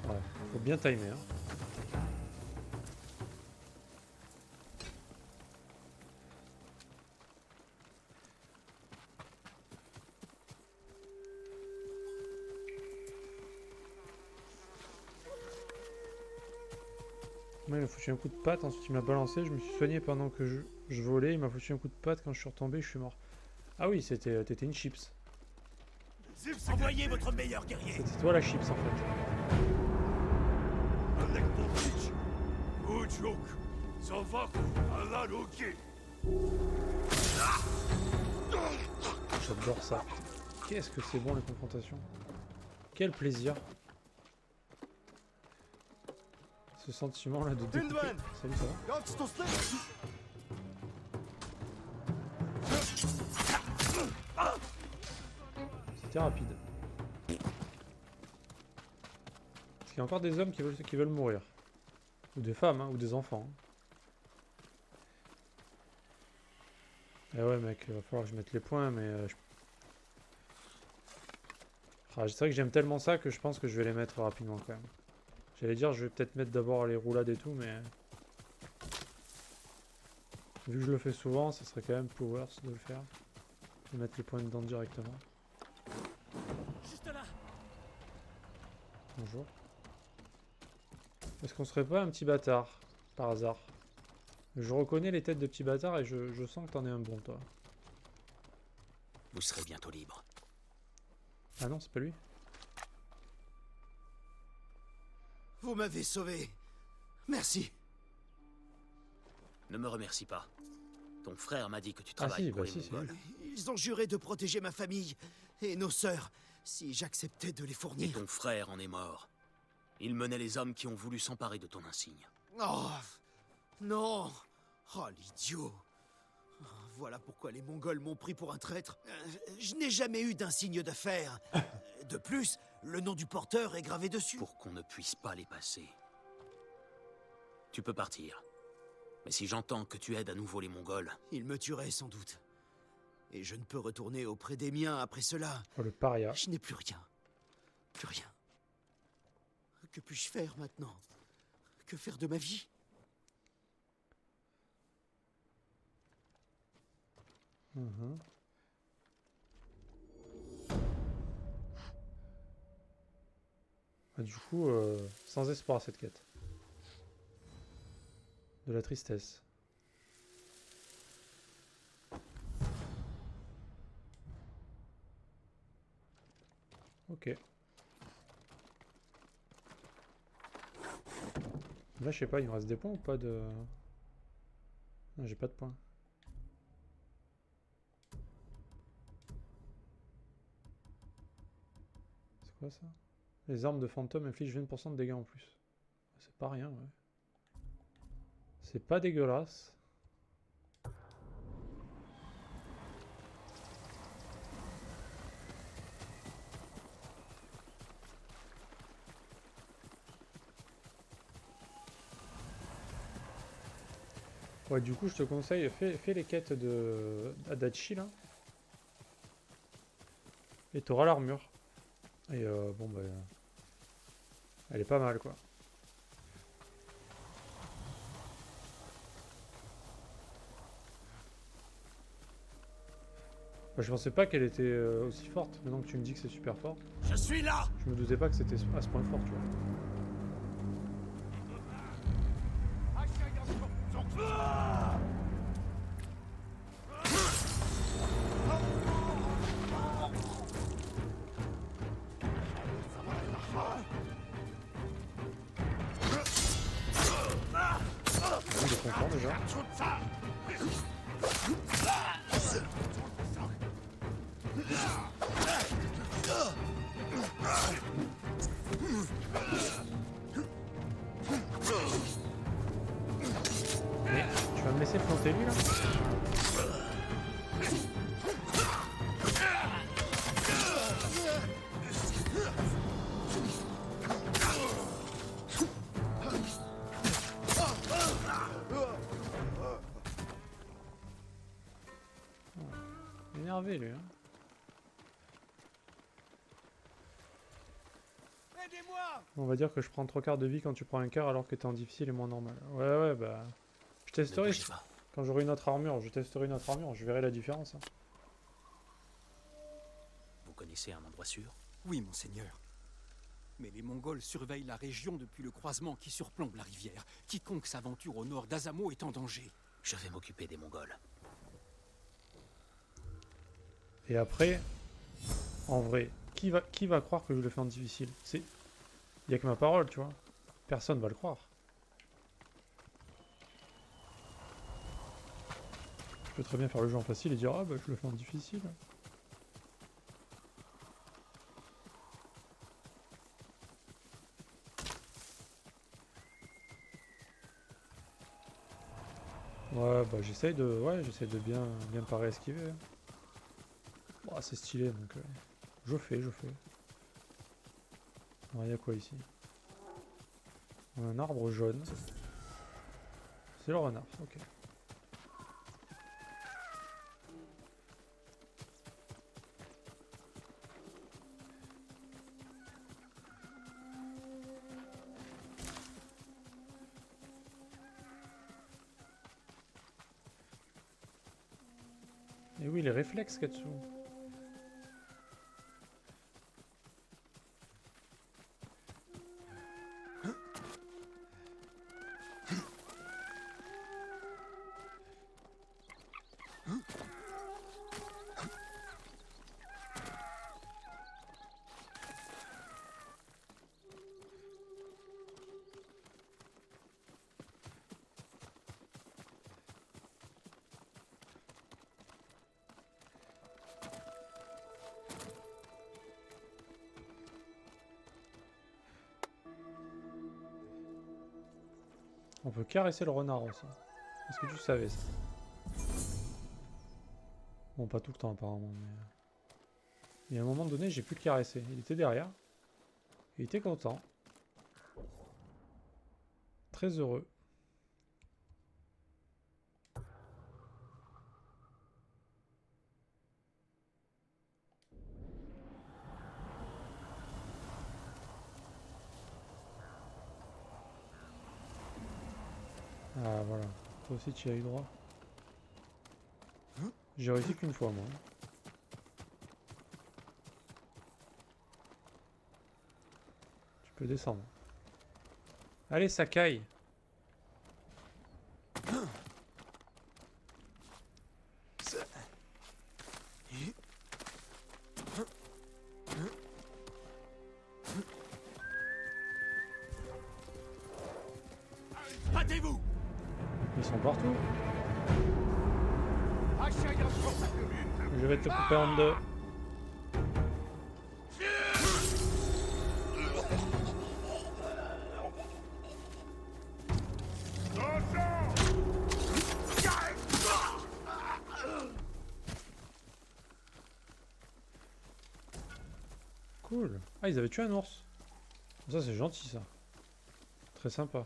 Ouais, faut bien timer, hein. Moi, il m'a foutu un coup de patte, ensuite il m'a balancé, je me suis soigné pendant que je volais, il m'a foutu un coup de patte, quand je suis retombé, je suis mort. Ah oui, t'étais une chips. Envoyez votre meilleur guerrier. C'était toi la chips en fait. J'adore ça. Qu'est-ce que c'est bon les confrontations. Quel plaisir. Ce sentiment là de découper. Salut, ça va? C'était rapide. Parce qu'il y a encore des hommes qui veulent mourir. Ou des femmes, hein, ou des enfants. Eh ouais mec, il va falloir que je mette les points, mais... Ah, c'est vrai que j'aime tellement ça que je pense que je vais les mettre rapidement quand même. J'allais dire, je vais peut-être mettre d'abord les roulades et tout, mais... Vu que je le fais souvent, ça serait quand même powers de le faire. Je vais mettre les points dedans directement. Juste là. Bonjour. Est-ce qu'on serait pas un petit bâtard, par hasard? Je reconnais les têtes de petits bâtards et je sens que t'en es un bon, toi. Vous serez bientôt libre. Ah non, c'est pas lui. Vous m'avez sauvé. Merci. Ne me remercie pas. Ton frère m'a dit que tu Ah travailles si, pour bah les si, c'est Mongols. lui. Ils ont juré de protéger ma famille et nos sœurs si j'acceptais de les Et fournir. ton frère en est mort. Il menait les hommes qui ont voulu s'emparer de ton insigne. Oh non. Oh l'idiot. Voilà pourquoi les Mongols m'ont pris pour un traître. Je n'ai jamais eu d'insigne de fer. De plus, le nom du porteur est gravé dessus. Pour qu'on ne puisse pas les passer. Tu peux partir. Mais si j'entends que tu aides à nouveau les Mongols, Ils me tueraient sans doute. Et je ne peux retourner auprès des miens après cela. Oh, le paria. Je n'ai plus rien. Plus rien. Que puis-je faire maintenant? Que faire de ma vie? Ah, du coup, sans espoir cette quête. De la tristesse. Ok. Là, je sais pas, il me reste des points ou pas de... Non, j'ai pas de points. C'est quoi ça? Les armes de fantôme infligent 20% de dégâts en plus. C'est pas rien, ouais. C'est pas dégueulasse. Ouais, du coup, je te conseille, fais les quêtes de Adachi là. Et t'auras l'armure. Et bon, bah. Elle est pas mal quoi. Bah, je pensais pas qu'elle était aussi forte. Maintenant que tu me dis que c'est super fort. Je suis là. Je me doutais pas que c'était à ce point fort, tu vois. Oui, il est content déjà. c'était lui là? Énervé lui, hein. Aidez-moi! On va dire que je prends 3/4 de vie quand tu prends un quart alors que t'es en difficile et moins normal. Ouais, ouais, bah. Je Ne testerai. bougez pas. Quand j'aurai une autre armure, je testerai une autre armure, je verrai la différence. Hein. Vous connaissez un endroit sûr? Oui, monseigneur. Mais les Mongols surveillent la région depuis le croisement qui surplombe la rivière. Quiconque s'aventure au nord d'Azamo est en danger. Je vais m'occuper des Mongols. Et après, en vrai, qui va croire que je le fais en difficile? C'est. Y a que ma parole, tu vois. Personne va le croire. Je peux très bien faire le jeu en facile et dire ah bah je le fais en difficile. Ouais bah j'essaye de bien parer esquiver. Hein. Bon, c'est stylé donc je fais. Alors, y a quoi ici? Un arbre jaune. C'est le renard, ok. Et oui, les réflexes Katsu. On peut caresser le renard aussi. Est-ce que tu savais ça? Bon, pas tout le temps apparemment, mais... Il y a un moment donné, j'ai pu le caresser. Il était derrière. Il était content. Très heureux. Ah voilà. Toi aussi tu y as eu droit. J'ai réussi qu'une fois moi. Tu peux descendre. Allez Sakai. Battez-vous! Ils sont partout. Je vais te couper en deux. Cool. Ah, ils avaient tué un ours. Ça, c'est gentil, ça. Très sympa.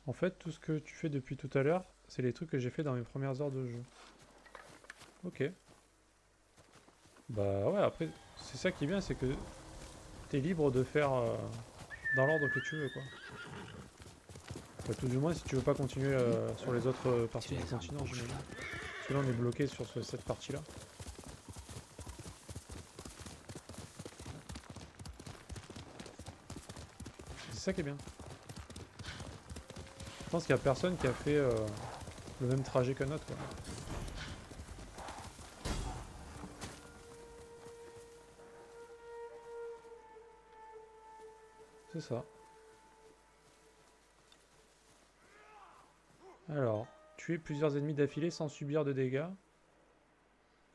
En fait, tout ce que tu fais depuis tout à l'heure, c'est les trucs que j'ai fait dans mes premières heures de jeu. Ok. Bah ouais, après, c'est ça qui est bien, c'est que t'es libre de faire dans l'ordre que tu veux, quoi. Enfin, tout du moins, si tu veux pas continuer sur les autres parties du continent, j'imagine. Parce que là, on est bloqué sur cette partie-là. C'est ça qui est bien. Je pense qu'il y a personne qui a fait le même trajet qu'un autre, quoi. C'est ça. Alors, tuer plusieurs ennemis d'affilée sans subir de dégâts.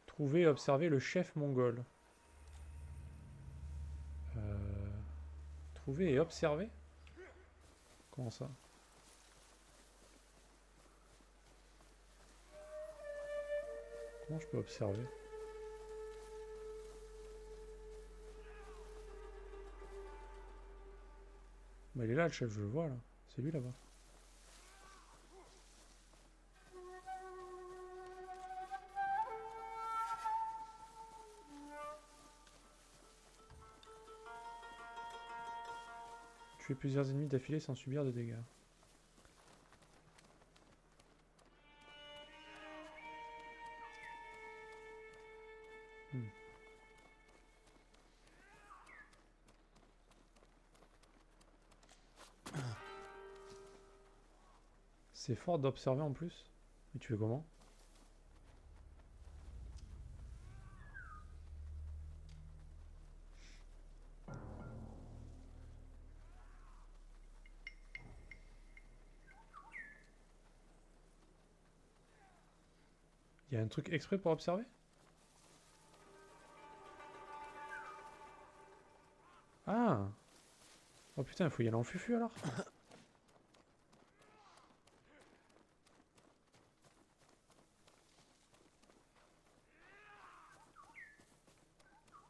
Trouver et observer le chef mongol. Trouver et observer? Comment ça? Comment je peux observer? Bah il est là le chef, je le vois là. C'est lui là-bas. Tuer plusieurs ennemis d'affilée sans subir de dégâts. C'est fort d'observer en plus. Mais tu fais comment? Il y a un truc exprès pour observer? Ah! Oh putain, il faut y aller en fufu alors?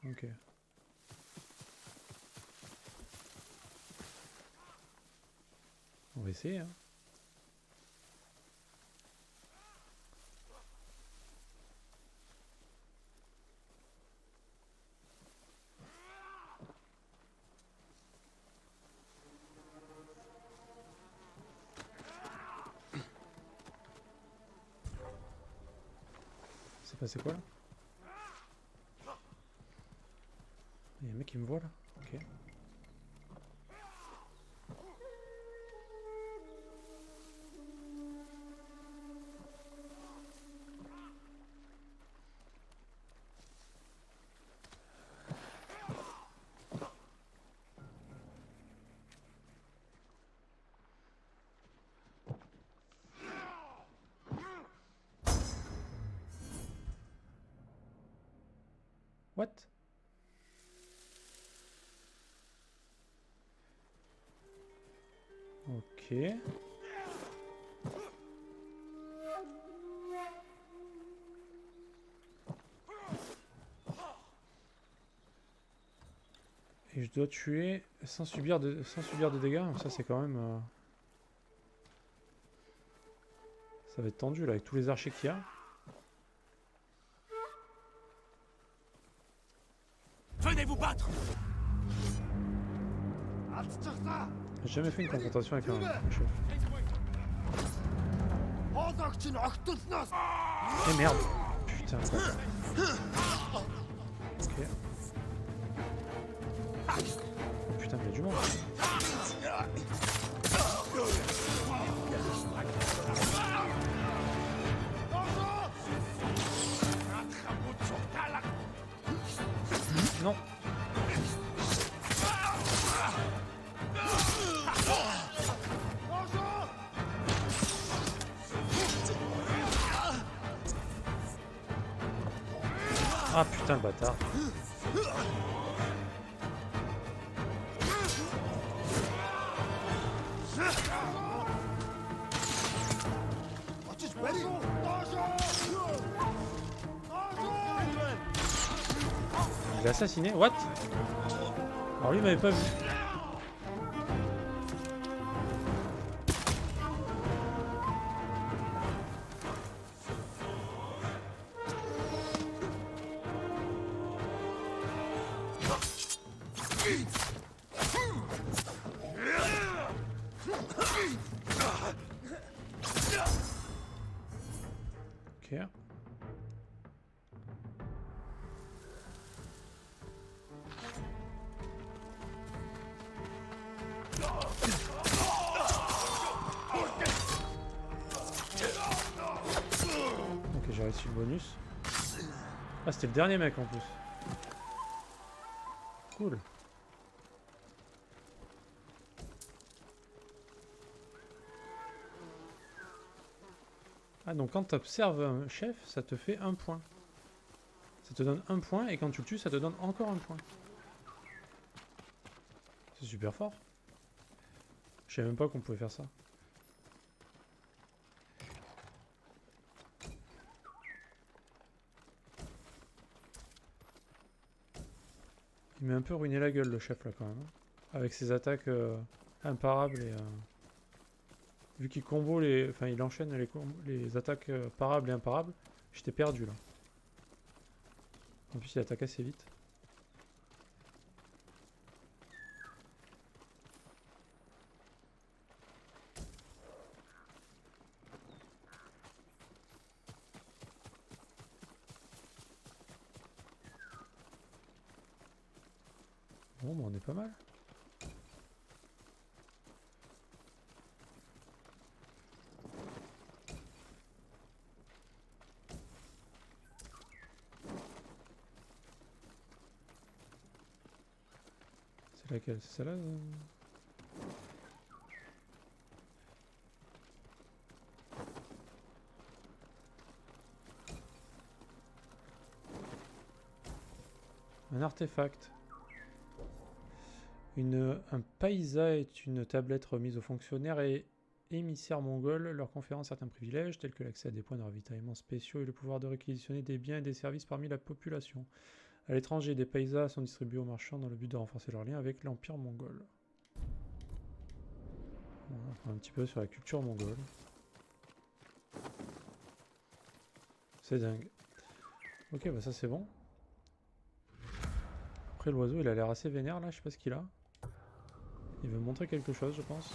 Ok. On va essayer, hein. C'est passé quoi là? Il y a un mec qui me voit là? Ok. What? Ok. Et je dois tuer sans subir de dégâts. Ça c'est quand même... Ça va être tendu là avec tous les archers qu'il y a. Venez vous battre! J'ai jamais fait une confrontation avec un chef. Eh merde! Putain. Ok. Oh putain, mais il y a du monde. Non. Ah putain le bâtard. Il l'a assassiné? What? Alors lui il m'avait pas vu. Ok. Ok, j'ai réussi le bonus. Ah, c'était le dernier mec en plus. Cool. Ah, donc quand tu observes un chef, ça te fait un point. Ça te donne un point, et quand tu le tues, ça te donne encore un point. C'est super fort. Je savais même pas qu'on pouvait faire ça. Il m'a un peu ruiné la gueule le chef là quand même. Hein. Avec ses attaques imparables et... vu qu'il combo les... Enfin il enchaîne les attaques parables et imparables, j'étais perdu là. En plus il attaque assez vite. Bon, bah on est pas mal. C'est laquelle? C'est celle-là Un artefact. Un paisa est une tablette remise aux fonctionnaires et émissaires mongols, leur conférant certains privilèges, tels que l'accès à des points de ravitaillement spéciaux et le pouvoir de réquisitionner des biens et des services parmi la population. À l'étranger, des paysas sont distribués aux marchands dans le but de renforcer leurs liens avec l'Empire mongol. On apprend un petit peu sur la culture mongole. C'est dingue. Ok, bah ça c'est bon. Après l'oiseau il a l'air assez vénère là, je sais pas ce qu'il a. Il veut montrer quelque chose je pense.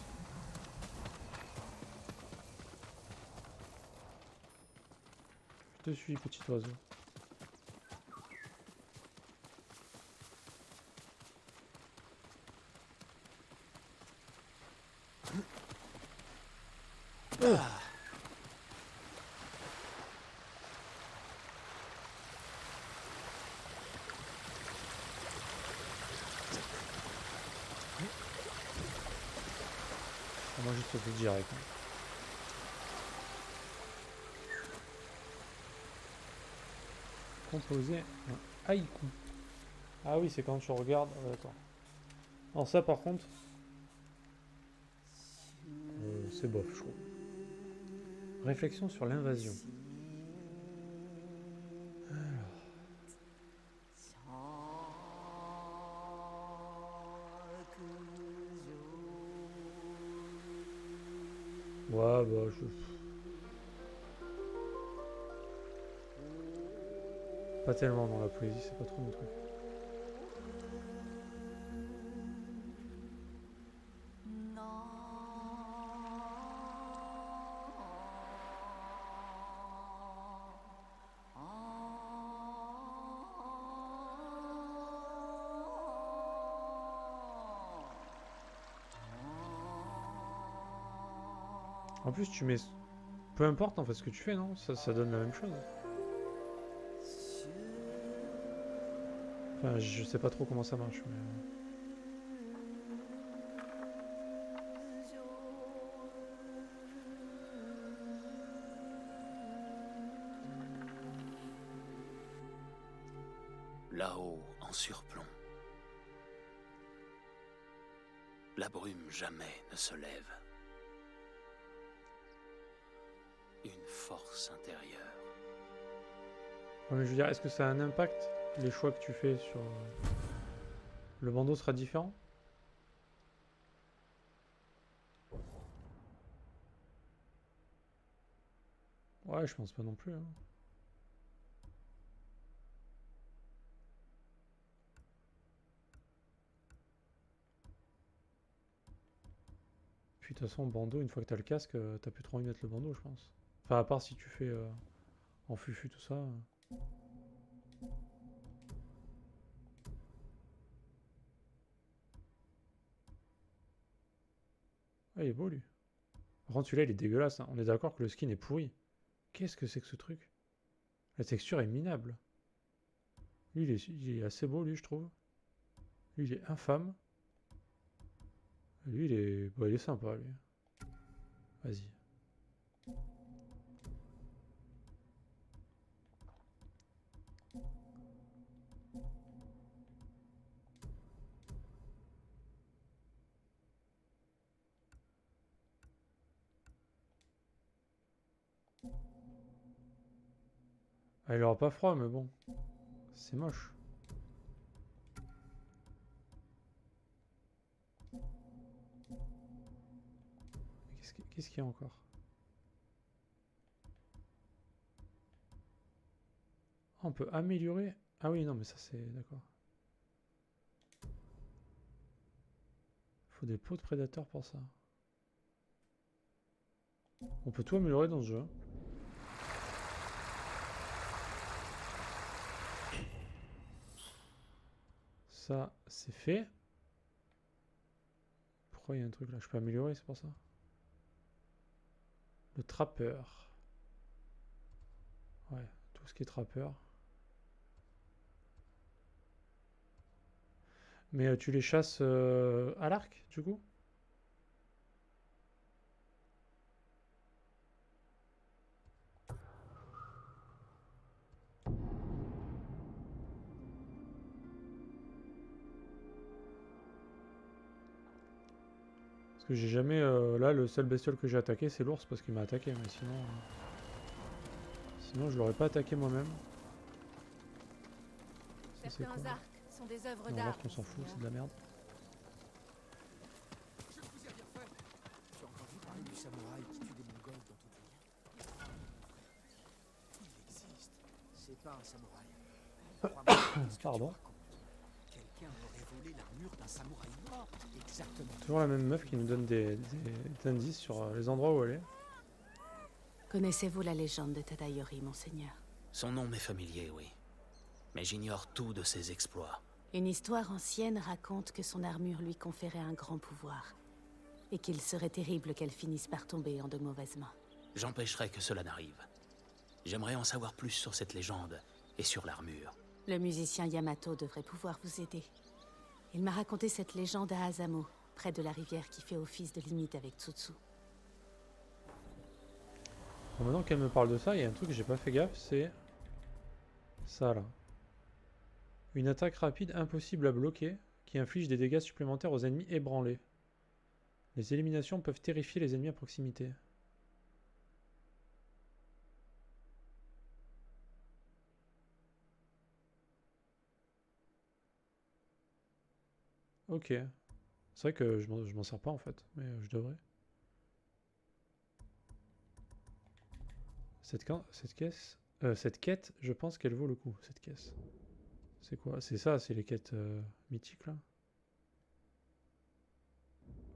Je te suis petit oiseau. Moi juste au plus direct. Composer un haïku. Ah oui, c'est quand tu regardes. D'accord. Alors ça par contre, c'est bof, je trouve. Réflexion sur l'invasion. Ouais, bah je... Pas tellement dans la poésie, c'est pas trop mon truc. En plus tu mets... Peu importe en fait ce que tu fais, non? Ça donne la même chose. Enfin, je sais pas trop comment ça marche, mais... Là-haut, en surplomb, la brume jamais ne se lève. Une force intérieure. Ouais, mais je veux dire, est-ce que ça a un impact, les choix que tu fais sur... Le bandeau sera différent? Ouais, je pense pas non plus. Hein. Puis de toute façon, bandeau, une fois que t'as le casque, t'as plus trop envie de mettre le bandeau, je pense. Enfin, à part si tu fais en fufu tout ça. Ah, il est beau lui. Par contre, celui-là, il est dégueulasse. Hein. On est d'accord que le skin est pourri. Qu'est-ce que c'est que ce truc? La texture est minable. Lui, il est assez beau, lui, je trouve. Lui, il est infâme. Lui, bon, il est sympa, lui. Vas-y. Ah, il aura pas froid, mais bon. C'est moche. qu'est-ce qu'il y a encore? Ah, on peut améliorer. Ah oui, non, mais ça c'est... D'accord. Faut des pots de prédateurs pour ça. On peut tout améliorer dans ce jeu. Ça, c'est fait. Pourquoi il y a un truc là? Je peux améliorer, c'est pour ça. Le trappeur. Ouais, tout ce qui est trappeur. Mais tu les chasses à l'arc, du coup? Parce que j'ai jamais... là, le seul bestiole que j'ai attaqué, c'est l'ours parce qu'il m'a attaqué. Mais sinon... sinon, je l'aurais pas attaqué moi-même. Ça, c'est quoi? Certains arcs sont des œuvres Non, d'art. l'arc, on s'en fout, c'est de la merde. Je vous ai rien fait. Tu as entendu parler du samouraï qui tue des Mongols dans toute ville? Il existe. C'est pas un samouraï. Crois-moi, qu'est-ce que Pardon. tu racontes? Quelqu'un aurait volé l'armure d'un samouraï mort. Exactement. Toujours la même meuf qui nous donne des indices sur les endroits où aller. Connaissez-vous la légende de Tadayori, monseigneur? Son nom m'est familier, oui. Mais j'ignore tout de ses exploits. Une histoire ancienne raconte que son armure lui conférait un grand pouvoir, et qu'il serait terrible qu'elle finisse par tomber en de mauvaises mains. J'empêcherai que cela n'arrive. J'aimerais en savoir plus sur cette légende et sur l'armure. Le musicien Yamato devrait pouvoir vous aider. Il m'a raconté cette légende à Azamo, près de la rivière qui fait office de limite avec Tsutsu. Bon, maintenant qu'elle me parle de ça, il y a un truc que j'ai pas fait gaffe, c'est ça là. Une attaque rapide impossible à bloquer qui inflige des dégâts supplémentaires aux ennemis ébranlés. Les éliminations peuvent terrifier les ennemis à proximité. Ok. C'est vrai que je m'en sers pas en fait, mais je devrais. Cette quête, je pense qu'elle vaut le coup, cette caisse. C'est quoi? C'est ça, c'est les quêtes mythiques là?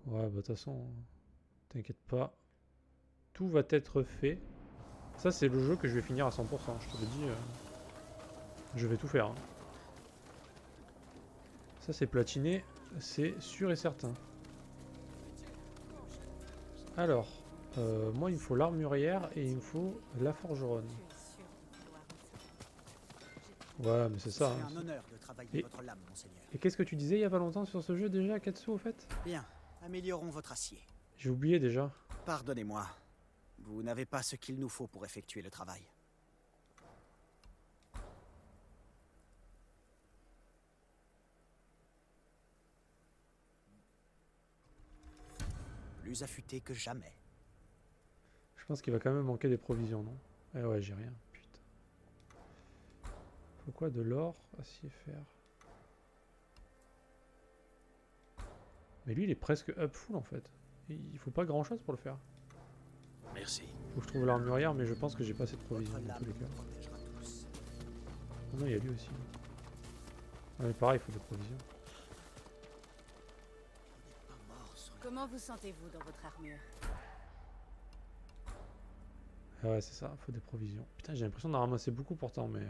Ouais, bah de toute façon, t'inquiète pas. Tout va être fait. Ça, c'est le jeu que je vais finir à 100%, je te le dis. Je vais tout faire. Hein. Ça, c'est platiné, c'est sûr et certain. Alors, moi, il me faut l'armurière et il me faut la forgeronne. Ouais, mais c'est ça. C'est Hein. un honneur de travailler votre lame, monseigneur. Et qu'est-ce que tu disais il y a pas longtemps sur ce jeu déjà, Katsu, au fait? Bien, améliorons votre acier. J'ai oublié déjà. Pardonnez-moi. Vous n'avez pas ce qu'il nous faut pour effectuer le travail. Plus affûté que jamais. Je pense qu'il va quand même manquer des provisions, non? Eh ouais, j'ai rien. Putain. Faut quoi? De l'or, acier, fer. Mais lui, il est presque up full en fait. Il faut pas grand chose pour le faire. Merci. Faut que je trouve l'armurière, mais je pense que j'ai pas assez de provisions dans tous les cas. Oh non, il y a lui aussi. Ah, mais pareil, il faut des provisions. Comment vous sentez-vous dans votre armure? Ah ouais, c'est ça, il faut des provisions. Putain, j'ai l'impression d'en ramasser beaucoup pourtant, mais...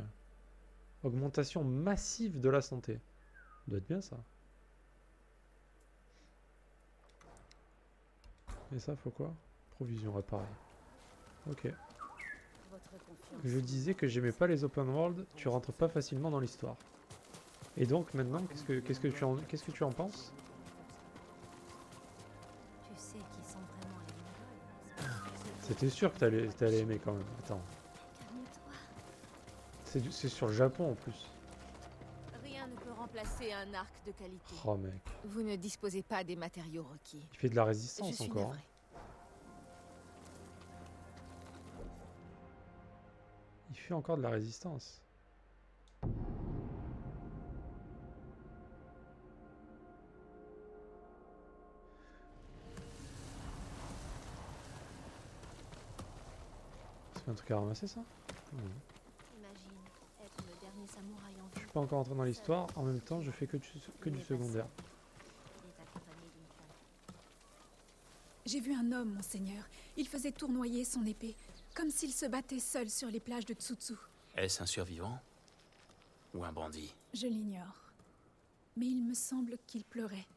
augmentation massive de la santé. Ça doit être bien ça. Et ça, faut quoi? Provisions, ouais, pareil. Ok. Je disais que j'aimais pas les open world, tu rentres pas facilement dans l'histoire. Et donc maintenant, qu'est-ce que tu en penses? Tu sais qui sont vraiment les Mongols. C'était sûr que t'allais aimer quand même. Attends. Calme-toi. C'est sur le Japon en plus. Rien ne peut remplacer un arc de qualité. Oh mec. Vous ne disposez pas des matériaux requis. Il fait de la Je résistance suis encore. navrée. Il fait encore de la résistance. C'est un truc à ramasser ça? Imagine être le dernier samouraï en Je vie. suis pas encore entré dans l'histoire, en même temps je fais que du secondaire. Il est accompagné d'une femme. J'ai vu un homme, monseigneur. Il faisait tournoyer son épée, comme s'il se battait seul sur les plages de Tsutsu. Est-ce un survivant? Ou un bandit? Je l'ignore. Mais il me semble qu'il pleurait.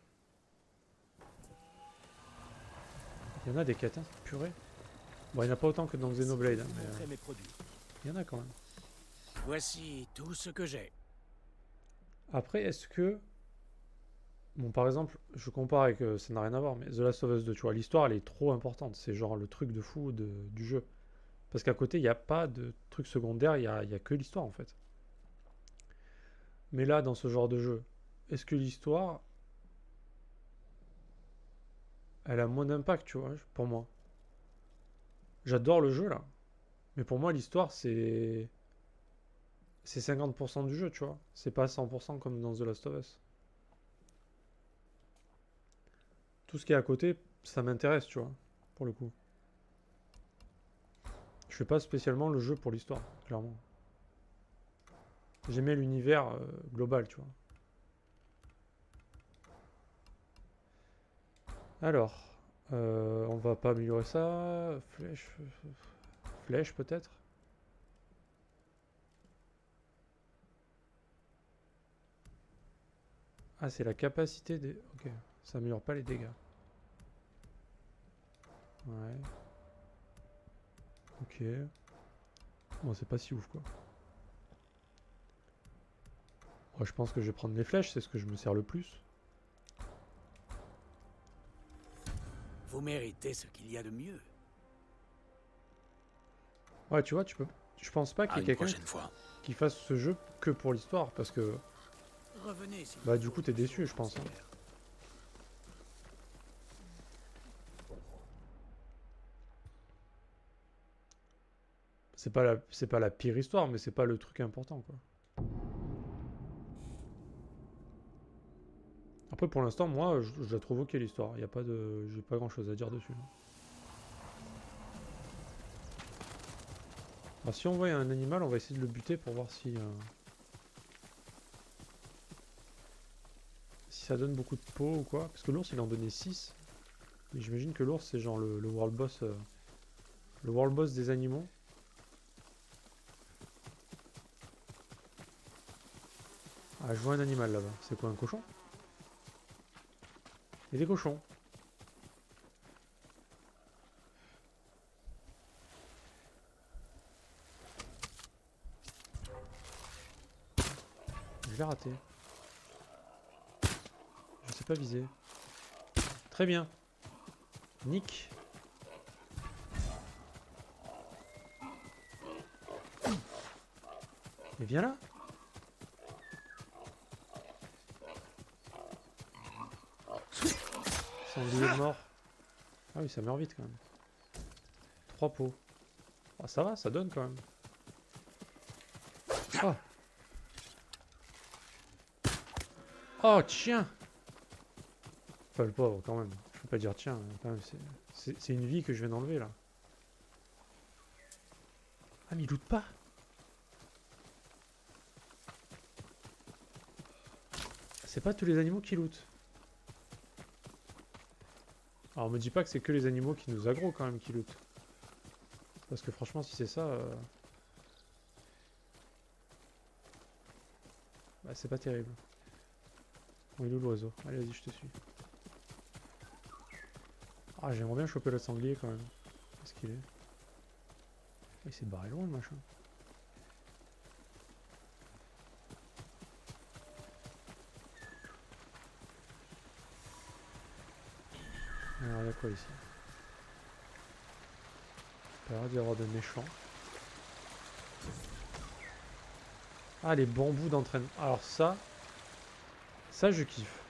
Il y en a des quêtes, hein, purée. Bon, il n'y en a pas autant que dans Xenoblade, hein, mais Montrer mes produits. il y en a quand même. Voici tout ce que j'ai. Après, est-ce que... Bon, par exemple, je compare avec... ça n'a rien à voir, mais The Last of Us 2, tu vois, l'histoire, elle est trop importante. C'est genre le truc de fou du jeu. Parce qu'à côté, il n'y a pas de truc secondaire, il y a que l'histoire, en fait. Mais là, dans ce genre de jeu, est-ce que l'histoire... Elle a moins d'impact, tu vois, pour moi. J'adore le jeu, là. Mais pour moi, l'histoire, c'est 50% du jeu, tu vois. C'est pas 100% comme dans The Last of Us. Tout ce qui est à côté, ça m'intéresse, tu vois, pour le coup. Je fais pas spécialement le jeu pour l'histoire, clairement. J'aimais l'univers global, tu vois. Alors, on va pas améliorer ça. Flèche peut-être. Ah, c'est la capacité des... Ok, ça améliore pas les dégâts. Ouais. Ok. Bon, c'est pas si ouf, quoi. Moi, je pense que je vais prendre les flèches, c'est ce que je me sers le plus. Vous méritez ce qu'il y a de mieux. Ouais, tu vois, tu peux... Je pense pas qu'il y ait Une quelqu'un prochaine fois. qui fasse ce jeu que pour l'histoire, parce que... Revenez si Bah, du coup, t'es déçu, je pense, hein. C'est pas la pire histoire, mais c'est pas le truc important, quoi. Après, pour l'instant, moi, je la trouve ok, l'histoire. Y a pas de... J'ai pas grand-chose à dire dessus. Alors, si on voit un animal, on va essayer de le buter pour voir si... si ça donne beaucoup de peau ou quoi. Parce que l'ours, il en donnait 6. Et j'imagine que l'ours, c'est genre le world boss... le world boss des animaux. Ah, je vois un animal là-bas. C'est quoi, un cochon? Il y a des cochons. Je l'ai raté. Je sais pas viser. Très bien. Nick. Mais viens là. Sanglier mort. Ah oui, ça meurt vite quand même. 3 pots. Ah, ça va, ça donne quand même. Oh. Oh, tiens. Enfin, le pauvre quand même. Je peux pas dire tiens, quand même, c'est une vie que je viens d'enlever là. Ah, mais il loot pas. C'est pas tous les animaux qui lootent. Alors, me dis pas que c'est que les animaux qui nous aggro quand même qui lootent. Parce que franchement, si c'est ça... bah, c'est pas terrible. Bon, il est où l'oiseau? Allez, vas-y, je te suis. Ah, j'aimerais bien choper le sanglier quand même. Qu'est-ce qu'il est? Il s'est barré loin le machin. Alors, il y a quoi ici? Il a l'air d'y avoir de méchants. Ah, les bambous d'entraînement. Alors ça je kiffe.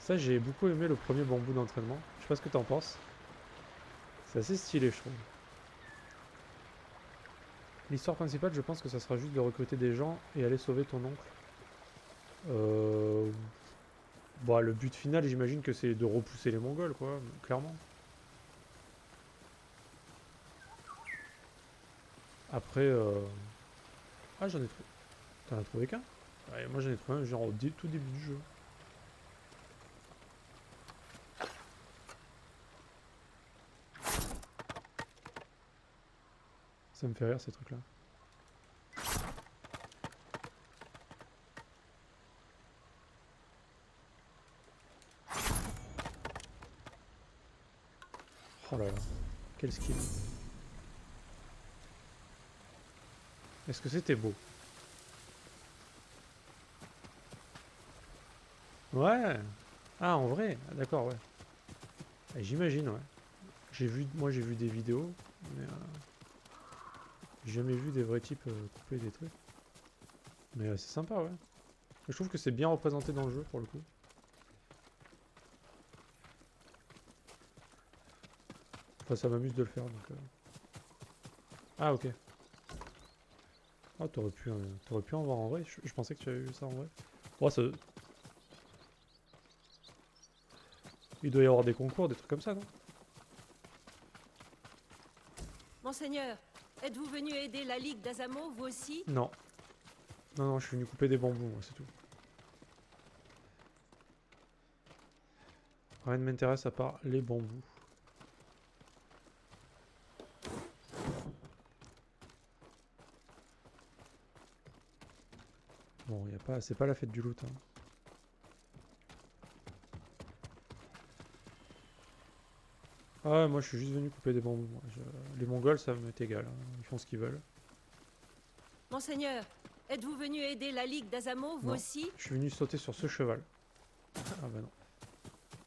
Ça, j'ai beaucoup aimé le premier bambou d'entraînement. Je sais pas ce que t'en penses. C'est assez stylé, je trouve. L'histoire principale, je pense que ça sera juste de recruter des gens et aller sauver ton oncle. Bon, le but final, j'imagine que c'est de repousser les Mongols, quoi, clairement. Après, ah j'en ai trouvé. T'en as trouvé qu'un? Ouais, moi j'en ai trouvé un genre au tout début du jeu. Ça me fait rire ces trucs là. Oh là là, quel skill. Est-ce que c'était beau? Ouais. Ah en vrai, ah, d'accord ouais. J'imagine ouais. Moi j'ai vu des vidéos, mais j'ai jamais vu des vrais types couper des trucs. Mais c'est sympa ouais. Je trouve que c'est bien représenté dans le jeu pour le coup. Enfin ça m'amuse de le faire donc. Ah ok. Ah t'aurais pu en voir en vrai. Je pensais que tu avais vu ça en vrai. Oh, ça... Il doit y avoir des concours, des trucs comme ça non? Monseigneur, êtes-vous venu aider la Ligue d'Azamo, vous aussi? Non. Non, non, je suis venu couper des bambous, moi, c'est tout. Rien ne m'intéresse à part les bambous. Bon, y a pas, c'est pas la fête du loot. Hein. Ah ouais, moi je suis juste venu couper des bambous. Les Mongols, ça m'est égal. Hein. Ils font ce qu'ils veulent. Monseigneur, êtes-vous venu aider la Ligue d'Azamo, vous Non. aussi? Je suis venu sauter sur ce cheval. Ah bah non.